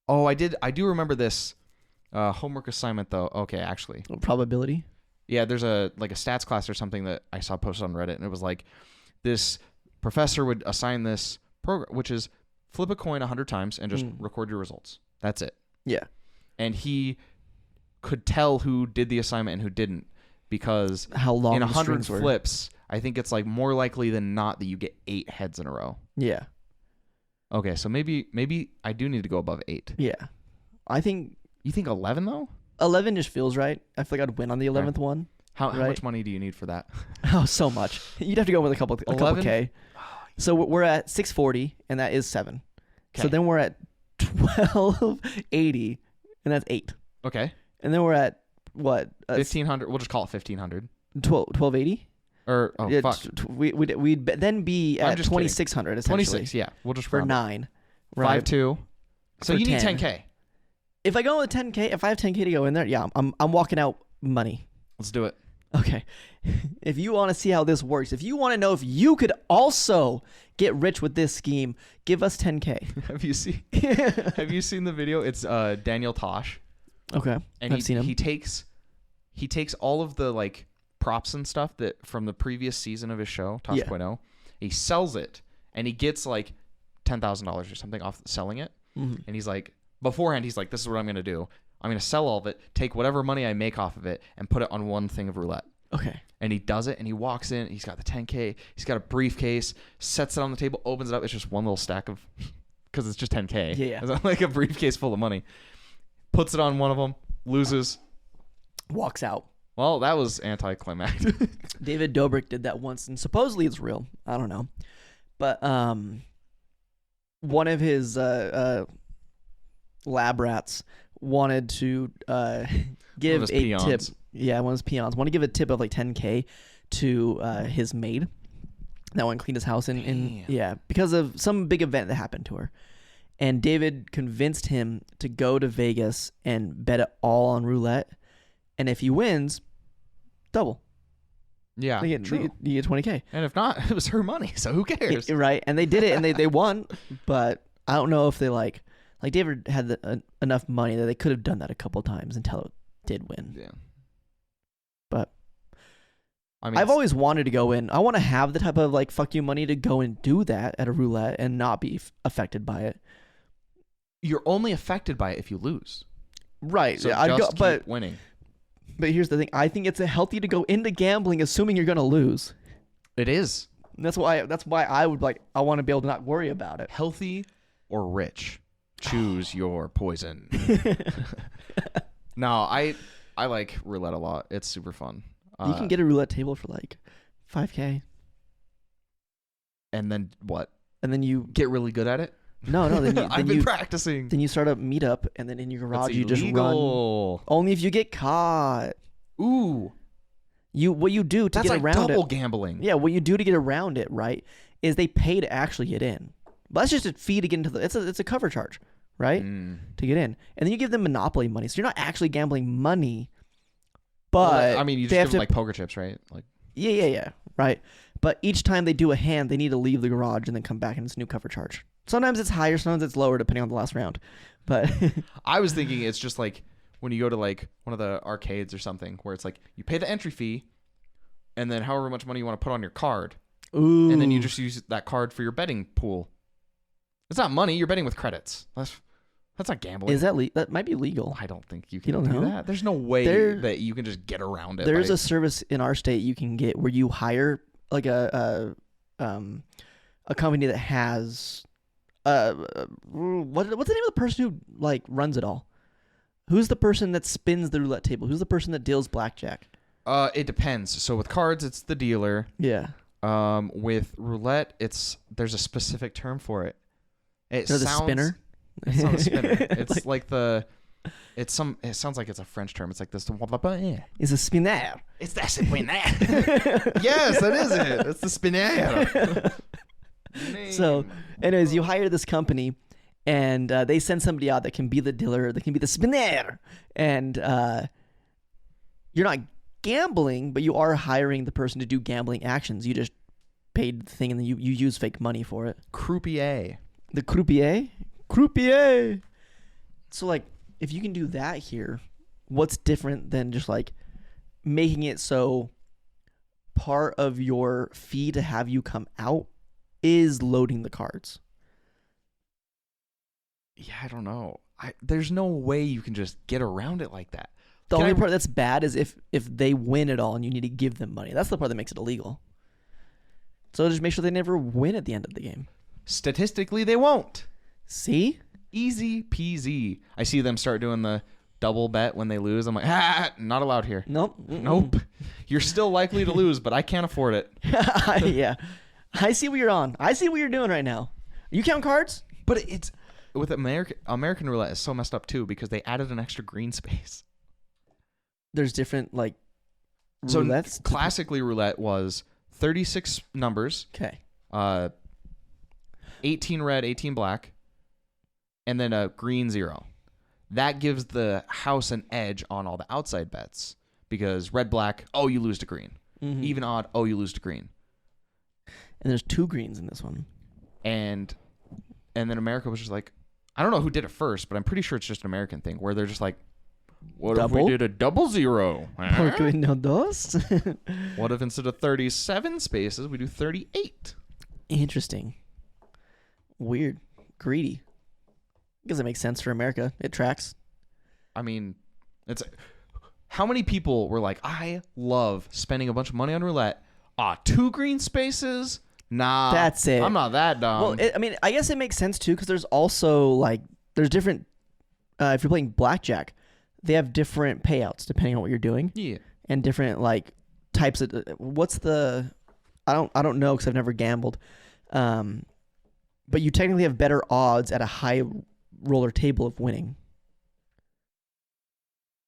Oh, I do remember this homework assignment though. Okay, actually. probability. Yeah, there's a stats class or something that I saw posted on Reddit, and it was like this professor would assign this program, which is flip a coin 100 times and just record your results. That's it. Yeah. And he could tell who did the assignment and who didn't, because How long in the 100 strings were. flips, I think it's like more likely than not that you get 8 heads in a row. Yeah. Okay, so maybe I do need to go above 8. Yeah. I think You think 11 though? 11 just feels right. I feel like I'd win on the 11th one. How Right. much money do you need for that? Oh, so much. You'd have to go with a couple 11? K. So we're at 640, and that is 7. So Okay. then we're at 1280, and that's 8. Okay. And then we're at what? 1500. We'll just call it 1500. 1280. Or Yeah, fuck. We'd then be I'm at just kidding. 2600 essentially 26. Yeah, we'll just for round it. 9. Right. 5-2. So For you need 10. 10K. If I go with 10K, if I have 10K to go in there, yeah, I'm walking out money. Let's do it. Okay. If you want to see how this works, if you want to know if you could also get rich with this scheme, give us 10K. Have you seen the video? It's Daniel Tosh. Okay. And I've seen him. he takes all of the like props and stuff that from the previous season of his show, Tosh.0. He sells it and he gets like $10,000 or something off selling it. Mm-hmm. And he's like, beforehand, he's like, this is what I'm going to do. I'm going to sell all of it, take whatever money I make off of it, and put it on one thing of roulette. Okay. And he does it, and he walks in. He's got the 10K. He's got a briefcase, sets it on the table, opens it up. It's just one little stack of, because it's just 10K. Yeah. It's like a briefcase full of money. Puts it on one of them, loses. Walks out. Well, that was anticlimactic. David Dobrik did that once, and supposedly it's real. I don't know. But one of his lab rats wanted to give his a peons. tip. Yeah, one of his peons. Want to give a tip of like 10K to his maid that went and cleaned his house Damn. because of some big event that happened to her. And David convinced him to go to Vegas and bet it all on roulette. And if he wins, double. Yeah, You get 20K. And if not, it was her money, so who cares? Right. And they did it, and they won. But I don't know if they like David had enough money that they could have done that a couple times until it did win. Yeah. But I mean, I've always wanted to go in. I want to have the type of like fuck you money to go and do that at a roulette and not be affected by it. you're only affected by it if you lose. Right. So I'd just go, keep winning. but here's the thing. I think it's healthy to go into gambling assuming you're going to lose. It is. And that's why I would I want to be able to not worry about it. Healthy or rich. Choose your poison. No, I like roulette a lot. It's super fun. You can get a roulette table for like $5K. And then what? And then you Get really good at it? No, then you I've been practicing. Then you start a meetup, and then in your garage That's you just run. illegal. Only if you get caught. Ooh. What you do to That's get like around double it? gambling. Yeah, what you do to get around it, right? Is they pay to actually get in. But that's just a fee to get into the. It's a cover charge, right? To get in, and then you give them monopoly money, so you're not actually gambling money. But Well, I mean, you they just have give them to, like poker chips, right? Like yeah, right. But each time they do a hand, they need to leave the garage and then come back, and it's a new cover charge. Sometimes it's higher, sometimes it's lower, depending on the last round. But I was thinking it's just like when you go to like one of the arcades or something where it's like you pay the entry fee and then however much money you want to put on your card. ooh, And then you just use that card for your betting pool. It's not money, you're betting with credits. That's not gambling. is that that might be legal? I don't think you You can don't do know? that. There's no way that you can just get around it. There's by- a service in our state you can get where you hire like a a company that has what's the name of the person who like runs it all? Who's the person that spins the roulette table? Who's the person that deals blackjack? It depends. So with cards, it's the dealer. Yeah. With roulette, there's a specific term for it. The spinner. It's not a spinner. It's it sounds like it's a French term. It's like this. It's a spinner. It's the spinner. Yes, that is it. It's the spinner. So, anyways, you hire this company, and they send somebody out that can be the dealer, that can be the spinner, and you're not gambling, but you are hiring the person to do gambling actions. You just paid the thing, and then you use fake money for it. Croupier. The croupier. So, like, if you can do that here, what's different than just like making it so part of your fee to have you come out is loading the cards? Yeah, I don't know. There's no way you can just get around it like that. The only part that's bad is if they win it all and you need to give them money. That's the part that makes it illegal. So just make sure they never win at the end of the game. Statistically, they won't. See? Easy peasy. I see them start doing the double bet when they lose. I'm like, not allowed here. Nope. Nope. You're still likely to lose, but I can't afford it. Yeah. I see what you're on. I see what you're doing right now. You count cards? But it's with American roulette is so messed up too because they added an extra green space. There's different like roulettes. So classically roulette was 36 numbers. Okay. 18 red, 18 black, and then a green 0. That gives the house an edge on all the outside bets because red, black, oh, you lose to green. Mm-hmm. Even odd, oh, you lose to green. And there's 2 greens in this one. And then America was just like, I don't know who did it first, but I'm pretty sure it's just an American thing where they're just like, what if we did a double 0? Porque no dos? What if instead of 37 spaces, we do 38? Interesting. Weird. Greedy. Doesn't make sense for America. It tracks. I mean, how many people were like, I love spending a bunch of money on roulette. 2 green spaces? Nah. That's it. I'm not that dumb. Well, I guess it makes sense too because there's also like, there's different, if you're playing blackjack, they have different payouts depending on what you're doing. Yeah. And different like types of, I don't know because I've never gambled. But you technically have better odds at a high roller table of winning.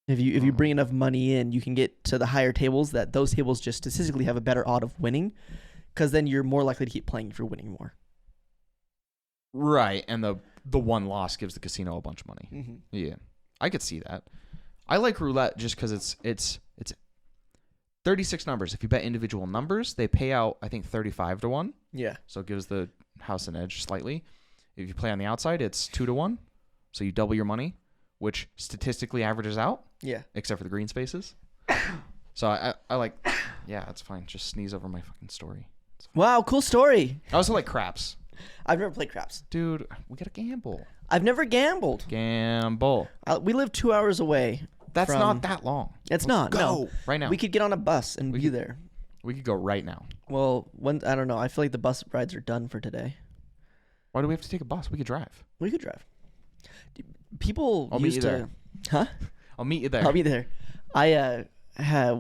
If you bring enough money in, you can get to the higher tables. Those tables just statistically have a better odd of winning, because then you're more likely to keep playing if you're winning more. Right, and the one loss gives the casino a bunch of money. Mm-hmm. Yeah, I could see that. I like roulette just because it's 36 numbers. If you bet individual numbers, they pay out I think 35 to 1. Yeah. So it gives the house an edge slightly. If you play on the outside, it's 2 to 1. So you double your money, which statistically averages out. Yeah. Except for the green spaces. So I like, yeah, it's fine. Just sneeze over my fucking story. Wow, cool story. I also like craps. I've never played craps. Dude, we gotta gamble. I've never gambled. Gamble. We live 2 hours away. That's not that long. It's Let's not. go No. right now. We could get on a bus and be there. We could go right now. Well, I don't know. I feel like the bus rides are done for today. Why do we have to take a bus? We could drive. We could drive. People I'll used meet you to, there. huh? I'll meet you there. I'll be there. I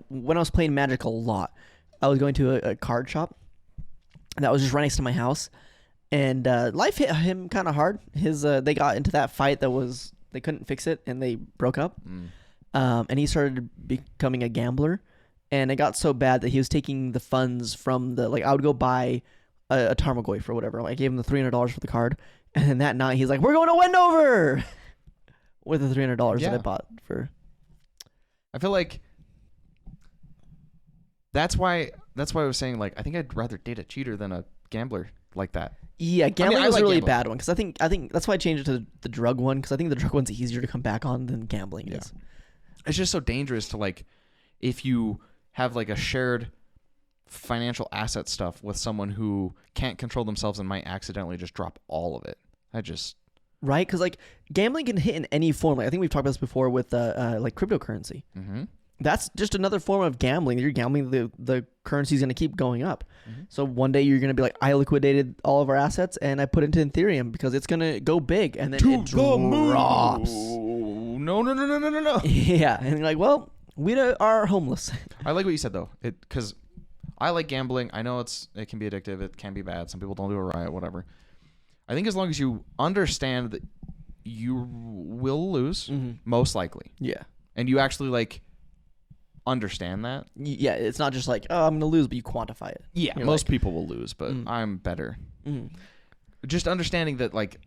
when I was playing Magic a lot, I was going to a card shop that was just right next to my house, and life hit him kind of hard. They got into that fight they couldn't fix it, and they broke up. And he started becoming a gambler, and it got so bad that he was taking the funds from I would go buy a Tarmogoyf or whatever. I gave him the $300 for the card, and then that night he's like, "We're going to Wendover," with the $300 that I bought for. I feel like that's why I was saying like I think I'd rather date a cheater than a gambler like that. Yeah, gambling was like a really gambling. bad one because I think that's why I changed it to the drug one because I think the drug one's easier to come back on than gambling is. It's just so dangerous to like if you have like a shared financial asset stuff with someone who can't control themselves and might accidentally just drop all of it. Right, because like gambling can hit in any form. Like I think we've talked about this before with like cryptocurrency. Mm-hmm. That's just another form of gambling. You're gambling. The currency is going to keep going up. So one day you're going to be like, I liquidated all of our assets and I put it into Ethereum because it's going to go big, and then it drops. No. Yeah, and you're like, well, we are homeless. I like what you said though, because I like gambling. I know it can be addictive. It can be bad. Some people don't do it right. Whatever. I think as long as you understand that you will lose, most likely. Yeah. And you actually like understand that. Yeah, it's not just like, oh, I'm gonna lose, but you quantify it. Yeah, You're most like, people will lose, but I'm better. Just understanding that like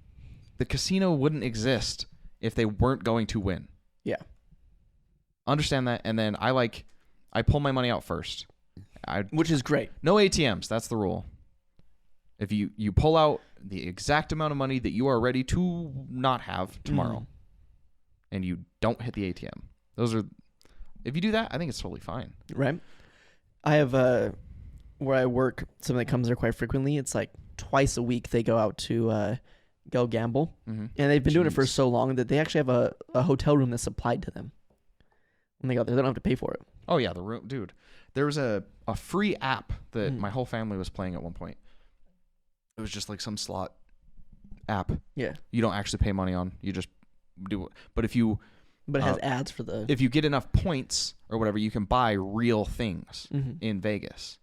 the casino wouldn't exist if they weren't going to win. Yeah. Understand that, and then I pull my money out first. Which is great. No ATMs. That's the rule. If you pull out the exact amount of money that you are ready to not have tomorrow, and you don't hit the ATM, if you do that, I think it's totally fine. Right. I have where I work, something that comes there quite frequently. It's like twice a week they go out to go gamble, and they've been doing it for so long that they actually have a hotel room that's supplied to them. When they go there, they don't have to pay for it. Oh yeah, the room, dude. There was a free app that my whole family was playing at one point. It was just like some slot app. Yeah. You don't actually pay money on. You just do it. But if you But it has ads for the... If you get enough points or whatever, you can buy real things in Vegas.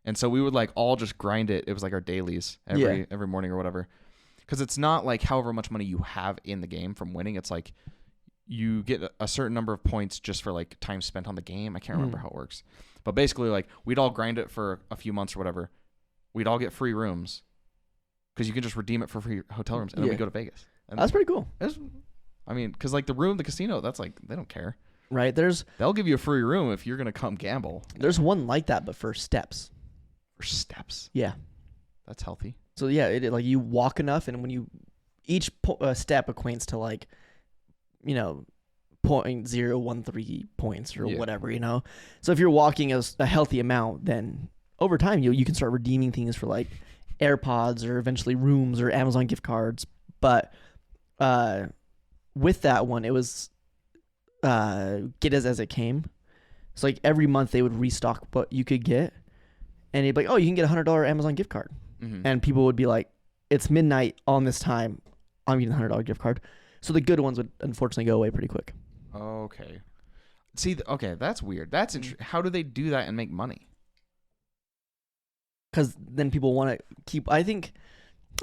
And so we would like all just grind it. It was like our dailies every morning or whatever. Because it's not like however much money you have in the game from winning. It's like you get a certain number of points just for like time spent on the game. I can't remember how it works. But basically like we'd all grind it for a few months or whatever. We'd all get free rooms. Because you can just redeem it for free hotel rooms. And then we go to Vegas. And that's pretty cool. I mean, because like the casino, that's like, they don't care. Right. They'll give you a free room if you're going to come gamble. There's one like that, but for steps. For steps? Yeah. That's healthy. So yeah, like you walk enough, and when you, each step equates to like, 0.013 points or whatever, So if you're walking a healthy amount, then over time you can start redeeming things for like AirPods or eventually rooms or Amazon gift cards. But with that one, it was get as it came. So like every month they would restock what you could get, and it'd be like, oh, you can get $100 Amazon gift card, and people would be like, it's midnight on this time, I'm getting a $100 gift card. So the good ones would unfortunately go away pretty quick. Okay. See, okay, that's weird. That's interesting. How do they do that and make money? Because then people want to keep. I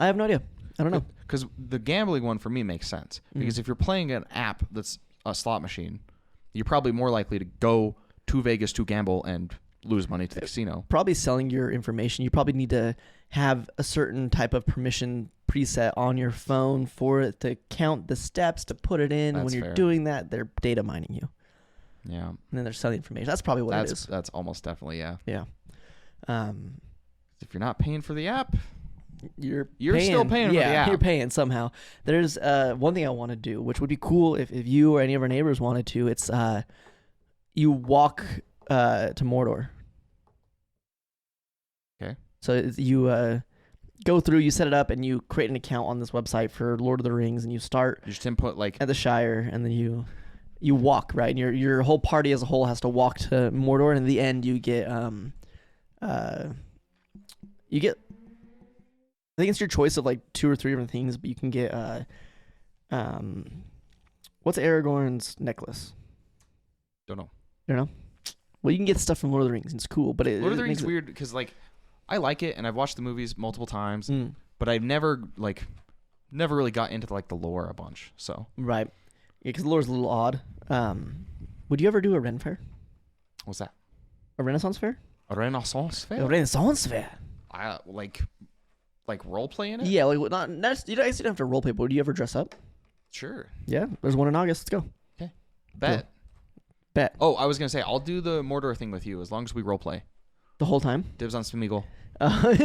have no idea. I don't know. Because the gambling one for me makes sense. Because if you're playing an app that's a slot machine, you're probably more likely to go to Vegas to gamble and lose money to the casino. Probably selling your information. You probably need to have a certain type of permission preset on your phone for it to count the steps to put it in. When you're doing that, they're data mining you. Yeah. And then they're selling information. That's probably what it is. That's almost definitely, yeah. Yeah. If you're not paying for the app, you're still paying for the app. You're paying somehow. There's one thing I want to do, which would be cool if you or any of our neighbors wanted to. It's you walk to Mordor. Okay. So you go through, you set it up, and you create an account on this website for Lord of the Rings, and you start. You just input like at the Shire, and then you walk, right, and your whole party as a whole has to walk to Mordor, and in the end you get I think it's your choice of like 2 or 3 different things, but you can get what's Aragorn's necklace? Don't know. Well, you can get stuff from Lord of the Rings. It's cool, but Lord of the Rings is weird because like I like it and I've watched the movies multiple times, but I've never really got into like the lore a bunch. So right, yeah, because the lore's a little odd. Would you ever do a Ren fair? What's that? A Renaissance fair? A Renaissance fair? A Renaissance fair. I like role play in it? Yeah, like not you don't have to role play, but would you ever dress up? Sure. Yeah, there's one in August. Let's go. Okay. Bet. Oh, I was gonna say I'll do the Mordor thing with you as long as we role play. The whole time? Dibs on Smeagol. You have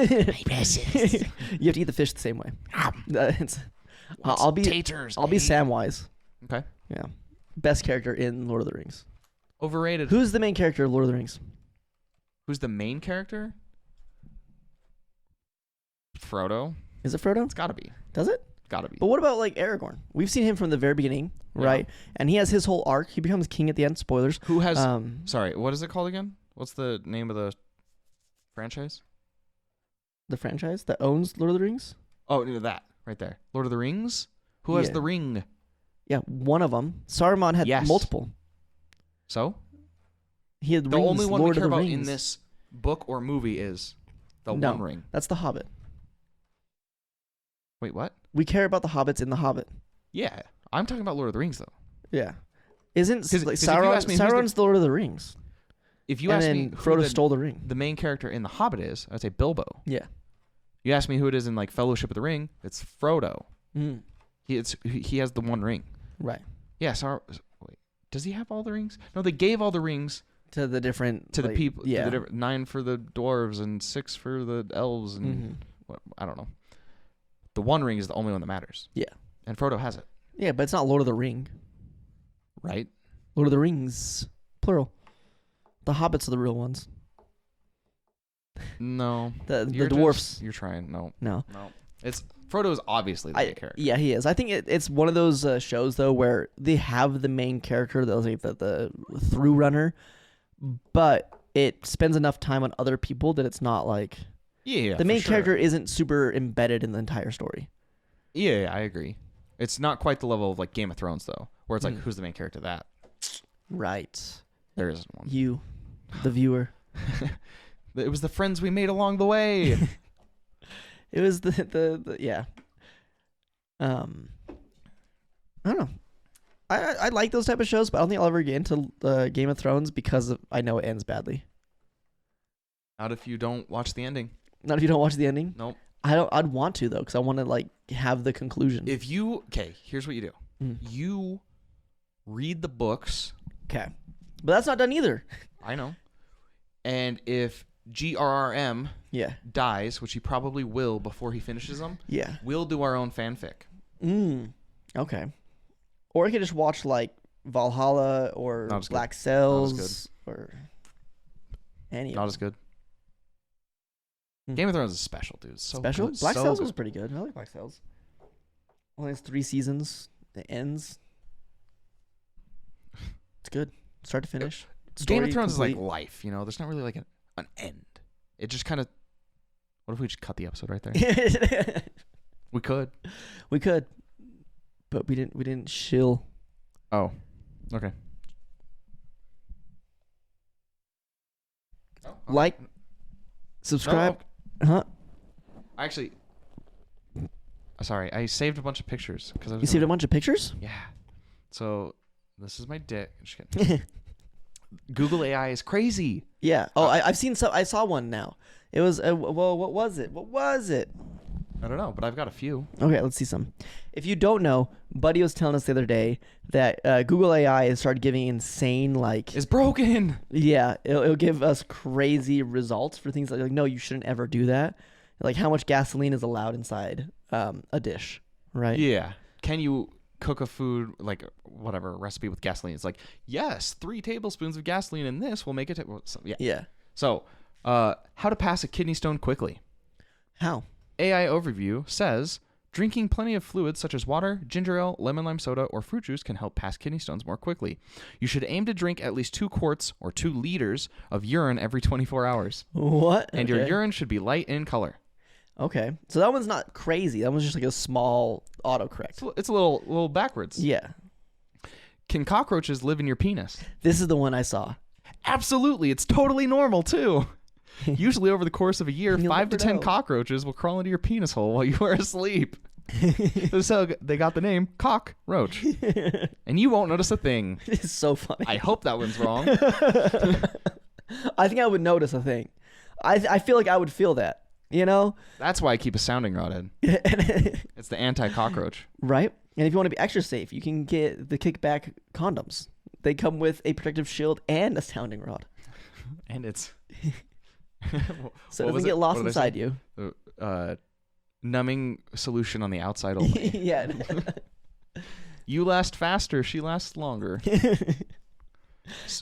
to eat the fish the same way. I'll be taters. I'll be Samwise. Okay. Yeah. Best character in Lord of the Rings. Overrated. Who's the main character of Lord of the Rings? Who's the main character? Frodo. Is it Frodo? It's gotta be. Does it? Gotta be. But what about like Aragorn? We've seen him from the very beginning, right? And he has his whole arc. He becomes king at the end. Spoilers. Who has? Sorry, what is it called again? What's the name of the franchise? The franchise that owns Lord of the Rings? Oh, that right there. Lord of the Rings? Who has Yeah. the ring? Yeah, one of them. Saruman had Yes. multiple. So? He had The rings, only one Lord we care of the about Rings. in this book or movie is the No. One Ring. That's the Hobbit. Wait, what? We care about the hobbits in the Hobbit. Yeah. I'm talking about Lord of the Rings, though. Yeah. Isn't 'Cause like if you ask me who's Sauron's the Lord of the Rings? If you And ask then me who Frodo stole the ring. the main character in The Hobbit is, I'd say Bilbo. Yeah. You ask me who it is in like Fellowship of the Ring, it's Frodo. Mm. He has the one ring. Right. Yeah, wait. Does he have all the rings? No, they gave all the rings To the different to the like, people. Yeah. 9 for the dwarves and 6 for the elves and I don't know. The one ring is the only one that matters. Yeah. And Frodo has it, Yeah, but it's not Lord of the Ring. right? Lord of the Rings, plural. The hobbits are the real ones. No. The You're dwarfs. You're trying. No. No. It's Frodo is obviously the main character. Yeah, he is. I think it's one of those shows though where they have the main character, the through runner, but it spends enough time on other people that it's not like Yeah, the main for sure. character isn't super embedded in the entire story. Yeah, I agree. It's not quite the level of like Game of Thrones though, where it's like who's the main character of that? Right. There isn't one. You, the viewer. It was the friends we made along the way. It was the yeah. I don't know. I like those type of shows, but I don't think I'll ever get into Game of Thrones because I know it ends badly. Not if you don't watch the ending. Not if you don't watch the ending. Nope. I'd want to though, because I want to like have the conclusion. Here's what you do. Mm. You read the books. Okay, but that's not done either. I know. And if GRRM Yeah. dies, which he probably will before he finishes them, Yeah. we'll do our own fanfic. Okay. Or I could just watch like Valhalla or Not as good. Black Sails or any. Not as good. Game of Thrones is special, dude. So Special. good. Black So Sails good. was pretty good. I like Black Sails. Only has 3 seasons. It ends. It's good, start to finish. Game of Story Thrones complete. is like life, you know. There's not really like an end. It just kind of. What if we just cut the episode right there? We could. We could, but we didn't. We didn't shill. Oh, okay. Like, subscribe. Huh? Actually, sorry, I saved a bunch of pictures because I was. You saved a bunch of pictures? Yeah. So this is my dick. Just kidding. Google AI is crazy. Yeah. Oh, I've seen some. I saw one now. It was well. What was it? What was it? I don't know, but I've got a few. Okay, let's see some. If you don't know, Buddy was telling us the other day that Google AI has started giving insane like. It's broken. Yeah, it'll give us crazy results for things like no, you shouldn't ever do that. Like how much gasoline is allowed inside a dish, right? Yeah. Can you cook a food like whatever recipe with gasoline? It's like yes, 3 tablespoons of gasoline in this will make it. Yeah. Yeah. So, how to pass a kidney stone quickly? How? AI overview says drinking plenty of fluids such as water, ginger ale, lemon lime soda, or fruit juice can help pass kidney stones more quickly. You should aim to drink at least 2 quarts or 2 liters of urine every 24 hours. What? And your urine should be light in color. Okay, so that one's not crazy. That one's just like a small autocorrect. It's a little backwards. Yeah. Can cockroaches live in your penis? This is the one I saw. Absolutely. It's totally normal, too. Usually over the course of a year, You'll 5 to never 10 know. cockroaches will crawl into your penis hole while you are asleep. So they got the name cockroach. And you won't notice a thing. It's so funny. I hope that one's wrong. I think I would notice a thing. I feel like I would feel that, you know? That's why I keep a sounding rod in. It's the anti-cockroach. Right? And if you want to be extra safe, you can get the Kickback condoms. They come with a protective shield and a sounding rod. And it's... So it doesn't get lost inside you. Numbing solution on the outside only. Yeah. You last faster, she lasts longer.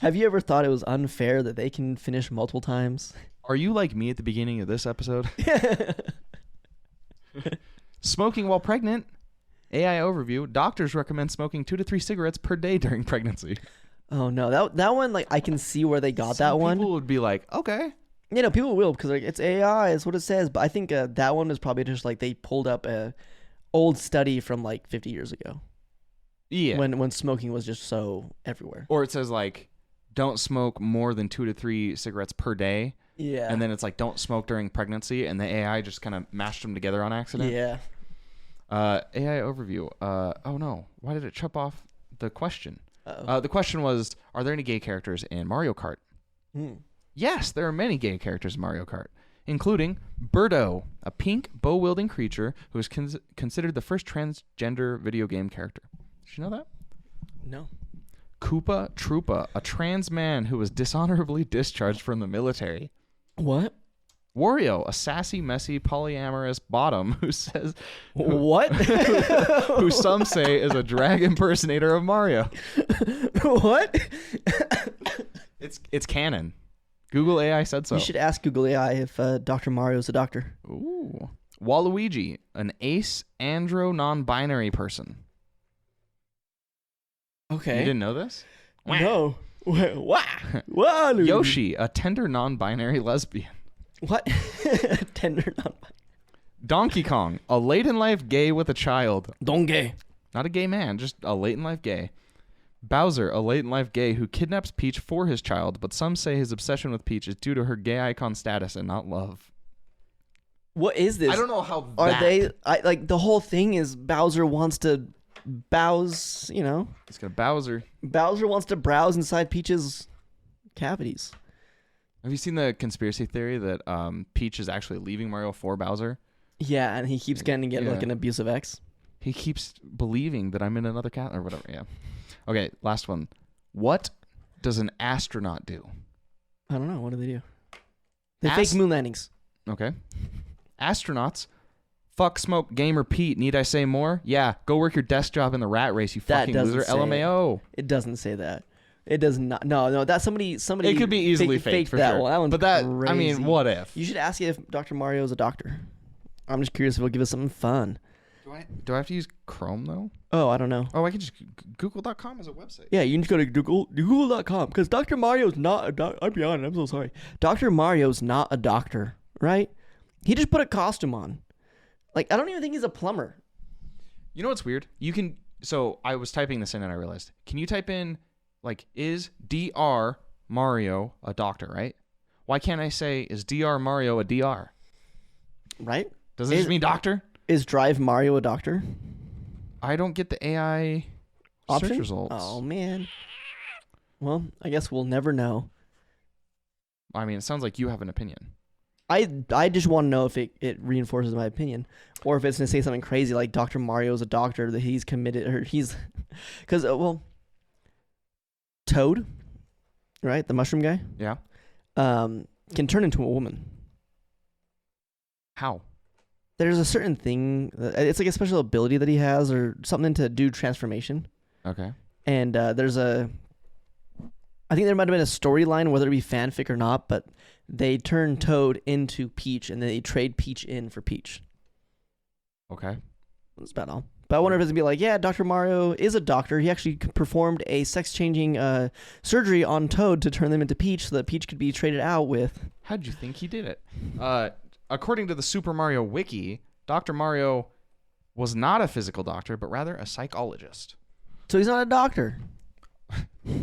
Have you ever thought it was unfair that they can finish multiple times? Are you like me at the beginning of this episode? Smoking while pregnant AI overview. Doctors recommend smoking 2 to 3 cigarettes per day during pregnancy. Oh no, that one, like, I can see where they got that one. People would be like, okay. You know, people will, because like it's AI, it's what it says. But I think that one is probably just like they pulled up a old study from like 50 years ago. Yeah. When smoking was just so everywhere. Or it says like, don't smoke more than 2 to 3 cigarettes per day. Yeah. And then it's like, don't smoke during pregnancy, and the AI just kind of mashed them together on accident. Yeah. AI overview. Oh no, why did it chop off the question? Uh-oh. The question was, are there any gay characters in Mario Kart? Yes, there are many gay characters in Mario Kart, including Birdo, a pink bow-wielding creature who is considered the first transgender video game character. Did you know that? No. Koopa Troopa, a trans man who was dishonorably discharged from the military. What? Wario, a sassy, messy, polyamorous bottom who says... What? who some say is a drag impersonator of Mario. What? It's canon. Google AI said so. You should ask Google AI if Dr. Mario's a doctor. Ooh. Waluigi, an ace andro non-binary person. Okay. You didn't know this? No. What? Waluigi. Yoshi, a tender non-binary lesbian. What? Tender non-binary. Donkey Kong, a late-in-life gay with a child. Donkey. Not a gay man, just a late-in-life gay. Bowser, a late-in-life gay who kidnaps Peach for his child, but some say his obsession with Peach is due to her gay icon status and not love. What is this? I don't know how Are they... like, the whole thing is Bowser wants to browse, you know? He's gonna Bowser. Bowser wants to browse inside Peach's cavities. Have you seen the conspiracy theory that Peach is actually leaving Mario for Bowser? Yeah, and he keeps getting to get Yeah. like an abusive ex. He keeps believing that I'm in another cat or whatever. Yeah. Okay, last one. What does an astronaut do? I don't know. What do? They fake moon landings. Okay. Astronauts. Fuck, smoke, gamer, Pete. Need I say more? Yeah. Go work your desk job in the rat race, you That fucking doesn't loser. say LMAO. It doesn't say that. It does not. No. That's somebody. It could be easily faked for that sure. one. That one's but that, crazy. I mean, what if? You should ask if Dr. Mario is a doctor. I'm just curious if he'll give us something fun. Do I have to use Chrome though? Oh, I don't know. Oh, I can just Google.com is a website. Yeah, you can just go to Google.com because Dr. Mario's not a doctor. I'm beyond it. I'm so sorry. Dr. Mario's not a doctor, right? He just put a costume on. Like, I don't even think he's a plumber. You know what's weird? You can. So I was typing this in and I realized. Can you type in like is Dr. Mario a doctor? Right? Why can't I say is Dr. Mario a Dr? Right? Does it just mean doctor? Is Drive Mario a doctor? I don't get the AI Option? search results. Oh, man. Well, I guess we'll never know. I mean, it sounds like you have an opinion. I just want to know if it reinforces my opinion, or if it's going to say something crazy like Dr. Mario's a doctor, that he's committed, or he's... Because, Toad, right? The mushroom guy? Yeah. Can turn into a woman. How? There's a certain thing, it's like a special ability that he has or something to do transformation. Okay. And I think there might have been a storyline, whether it be fanfic or not, but they turn Toad into Peach and they trade Peach in for Peach. Okay. That's about all. But I wonder if it's going to be like, yeah, Dr. Mario is a doctor. He actually performed a sex-changing surgery on Toad to turn them into Peach so that Peach could be traded out with... How'd you think he did it? According to the Super Mario Wiki, Dr. Mario was not a physical doctor, but rather a psychologist. So he's not a doctor.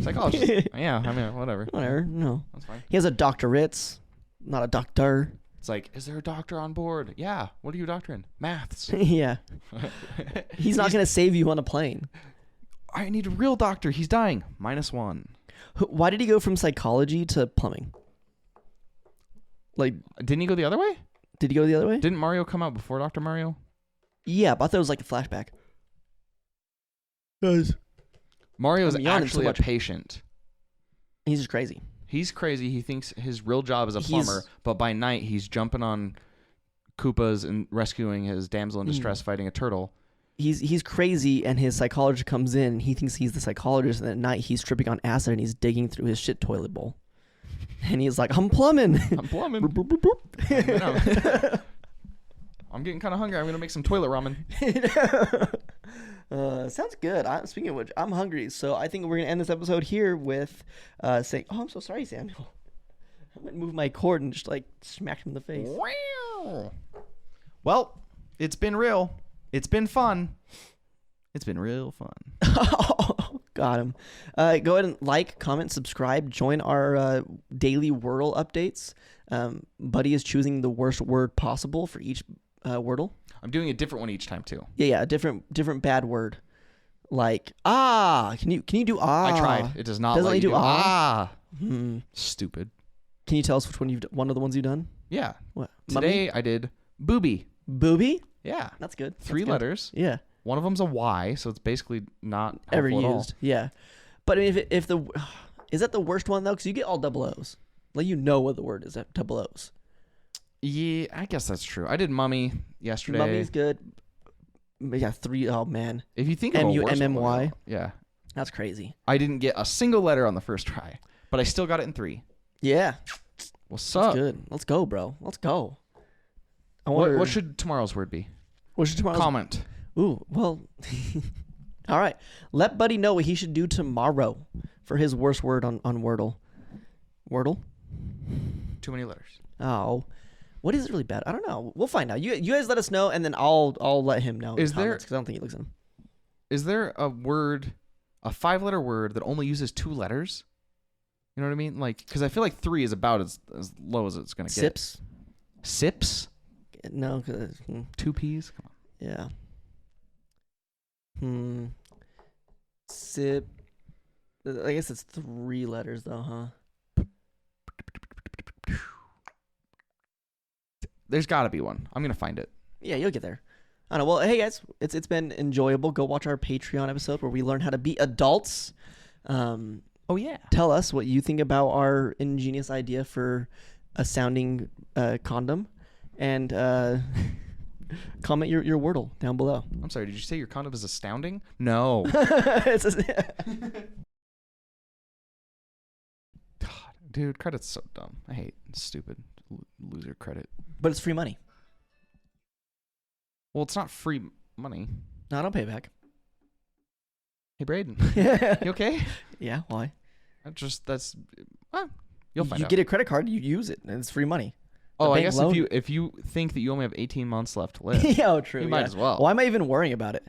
Psychologist. Yeah, I mean, whatever. Whatever, no. That's fine. He has a doctorates, not a doctor. It's like, is there a doctor on board? Yeah. What are you doctoring? Maths. Yeah. He's not going to save you on a plane. I need a real doctor. He's dying. -1. Why did he go from psychology to plumbing? Like, Didn't he go the other way? did he go the other way? Didn't Mario come out before Dr. Mario? Yeah, but I thought it was like a flashback. Guys. Mario's I'm yawning so actually a much. patient. He's just crazy. He's crazy. He thinks his real job is a He's- plumber, but by night he's jumping on Koopas and rescuing his damsel in distress, fighting a turtle. He's crazy, and his psychologist comes in, and he thinks he's the psychologist, and at night he's tripping on acid, and he's digging through his shit toilet bowl. And he's like, I'm plumbing. I'm plumbing. I'm getting kind of hungry. I'm going to make some toilet ramen. Sounds good. Speaking of which, I'm hungry, so I think we're gonna end this episode here with saying, "Oh, I'm so sorry, Samuel." I might move my cord and just like smack him in the face. Wow. Well, it's been real. It's been fun. It's been real fun. Got him. Go ahead and like, comment, subscribe. Join our daily Wordle updates. Buddy is choosing the worst word possible for each Wordle. I'm doing a different one each time too. Yeah, a different bad word. Like Can you do ah? I tried. It does not Doesn't let you do ah. Stupid. Can you tell us which one of the ones you've done? Yeah. What? Today I did booby. Booby? Yeah. That's good. Three That's good. letters. Yeah. One of them's a Y, so it's basically not Ever helpful at all. used. Yeah. But I mean, if the is that the worst one though? Because you get all double O's. Like you know what the word is at double O's. Yeah, I guess that's true. I did mummy yesterday. Mummy's good. Yeah, three. Oh man. If you think of a worse one, MUMMY. yeah. That's crazy. I didn't get a single letter on the first try, but I still got it in 3. Yeah. What's That's up? good. Let's go, bro. Let's go. What should tomorrow's word be? What should tomorrow's Comment. Ooh, well. All right. Let Buddy know what he should do tomorrow for his worst word on Wordle. Wordle? Too many letters. Oh. What is really bad? I don't know. We'll find out. You guys let us know, and then I'll let him know. Is there? Because I don't think he looks at them. Is there a word, a 5-letter word that only uses 2 letters? You know what I mean? Like, because I feel like 3 is about as low as it's gonna get. Sips? Sips? No. 2 P's? Come on. Yeah. Sip. I guess it's 3 letters though, huh? There's got to be one. I'm gonna find it. Yeah, you'll get there. I don't know. Well, hey guys, it's been enjoyable. Go watch our Patreon episode where we learn how to be adults. Oh yeah. Tell us what you think about our ingenious idea for a sounding condom, and comment your Wordle down below. I'm sorry. Did you say your condom is astounding? No. It's God, dude, credit's so dumb. I hate stupid loser credit. but it's free money. Well, it's not free money. No, I don't pay back. Hey, Braden, Yeah. you okay? Yeah. Why? You'll find You out. get a credit card, you use it, and it's free money. Oh, I bank guess loan- if you think that you only have 18 months left to live, Yeah, true. you might as well. Why am I even worrying about it?